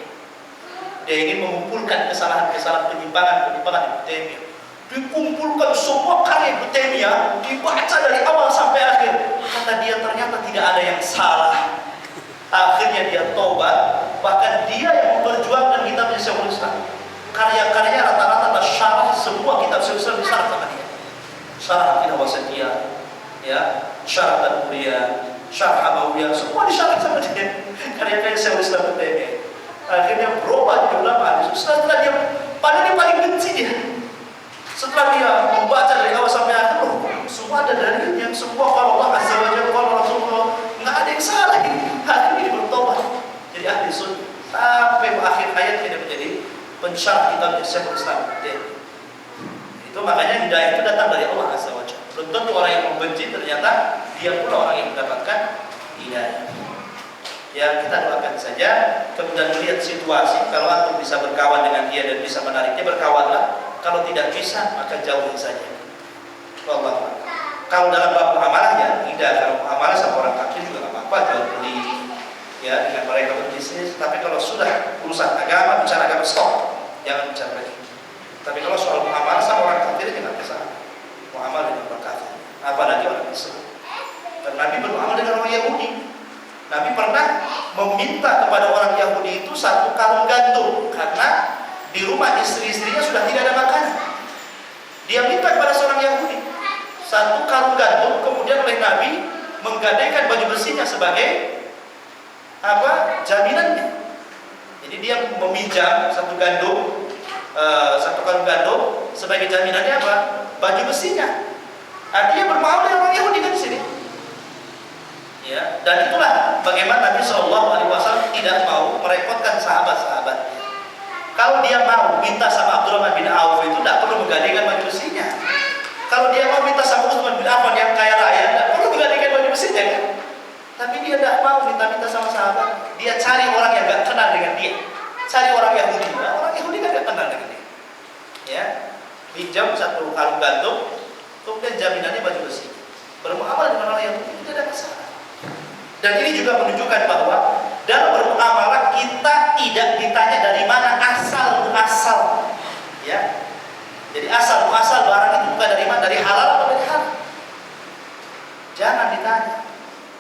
Dia ingin mengumpulkan kesalahan-kesalahan penyimpangan Ibnu Taimiyah. Dikumpulkan semua karya Ibnu Taimiyah, dibaca dari awal sampai akhir. Kata dia ternyata tidak ada yang salah. Akhirnya dia tobat, bahkan dia yang memperjuangkan kitabnya Syekhul Islam. Karya-karyanya rata-rata adalah syarah semua kitab Syekhul Islam disyarah sama dia. Syarah Aqidah Wasatiyah, ya, syarah Tadmuriyah, syarah Hamawiyah, semua disyarah sama dia. Karya-karya Syekhul Islam Ibnu Taimiyah. Akhirnya berubah jadi ulama. Setelah dia, padahal dia paling benci dia. Setelah dia membaca dari awal sampai akhir, semua ada dalilnya, semua kalau Allah Azza wa Jalla, kalau Rasulullah, nggak ada yang salah ini. Akhirnya dia bertobat jadi ahli sunnah sampai akhir hayatnya dia menjadi pensyarah kitab Syekhul Islam. Itu makanya hidayah itu datang dari Allah Azza wa Jalla. Belum tentu orang yang membenci ternyata dia pula orang yang mendapatkan hidayah. Ya, kita doakan saja. Kemudian melihat situasi, kalau antum bisa berkawan dengan dia dan bisa menariknya, berkawanlah. Kalau tidak bisa, maka jauhi saja. Wallah. Kalau dalam bab muamalah ya tidak. Kalau muamalah sama orang kafir juga nggak apa-apa, jual beli, ya, dengan mereka berbisnis. Tapi kalau sudah urusan agama, bicara agama, stop, jangan bicara lagi. Tapi kalau soal muamalah sama orang kafir, jangan bisa muamalah dengan orang kafir. apalagi orang Islam. Dan Nabi beramal dengan orang Yahudi. Nabi pernah meminta kepada orang Yahudi itu 1 karung gandum karena di rumah istri-istrinya sudah tidak ada makanan. Dia minta kepada seorang Yahudi 1 karung gandum, kemudian oleh Nabi menggadaikan baju besinya sebagai jaminannya. Jadi dia meminjam 1 gandum, 1 karung gandum sebagai jaminannya apa? Baju besinya. Artinya bermuamalah dengan orang Yahudi kan di sini. Ya, dan itulah bagaimana Nabi SAW tidak mau merepotkan sahabat-sahabat. Kalau dia mau minta sama Abdurrahman bin Auf itu tidak perlu menggadaikan baju besinya. Kalau dia mau minta sama Utsman bin Affan yang kaya raya, tidak perlu menggadaikan baju besinya kan. Tapi dia tidak mau minta-minta sama sahabat. Dia cari orang yang gak kenal dengan dia. Cari orang Yahudi. Nah, orang Yahudi kan gak kenal dengan dia. Ya, pinjam 1 karung gandum, kemudian jaminannya baju besi. Bermuamalah dengan orang Yahudi tidak ada masalah. Dan ini juga menunjukkan bahwa dalam bermuamalah kita tidak ditanya dari mana asal muasal, ya. Jadi asal muasal barang itu bukan dari mana, dari halal atau dari haram. Jangan ditanya.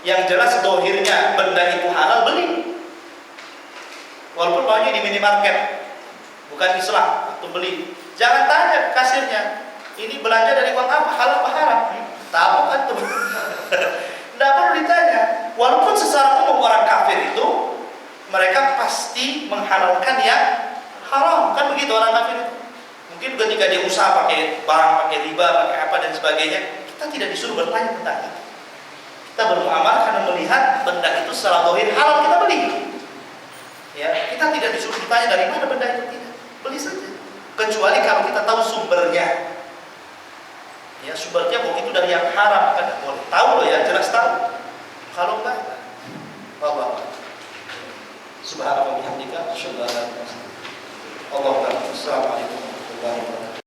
Yang jelas dohirnya benda itu halal, beli. Walaupun baunya di minimarket, bukan Islam, atau beli. Jangan tanya kasirnya, ini belanja dari uang apa, halal apa haram? Tahu kan tuh. Tidak perlu ditanya. Walaupun secara umum orang kafir itu mereka pasti menghalalkan yang haram, kan begitu orang kafir itu. Mungkin ketika dia usaha pakai bank, pakai riba, pakai apa dan sebagainya, kita tidak disuruh bertanya tentang itu. Kita bermuamalah karena melihat benda itu secara zahir halal, kita beli. Ya, kita tidak disuruh ditanya dari mana benda itu, tidak. Beli saja. Kecuali kalau kita tahu sumbernya. Ya, sumbernya bahwa itu dari yang haram, kan boleh. Tahu loh ya, jelas tahu. Kalau enggak, Allah. Subhanallah bihamdika, asyhadu an la ilaha illa anta, Assalamualaikum warahmatullahi wabarakatuh.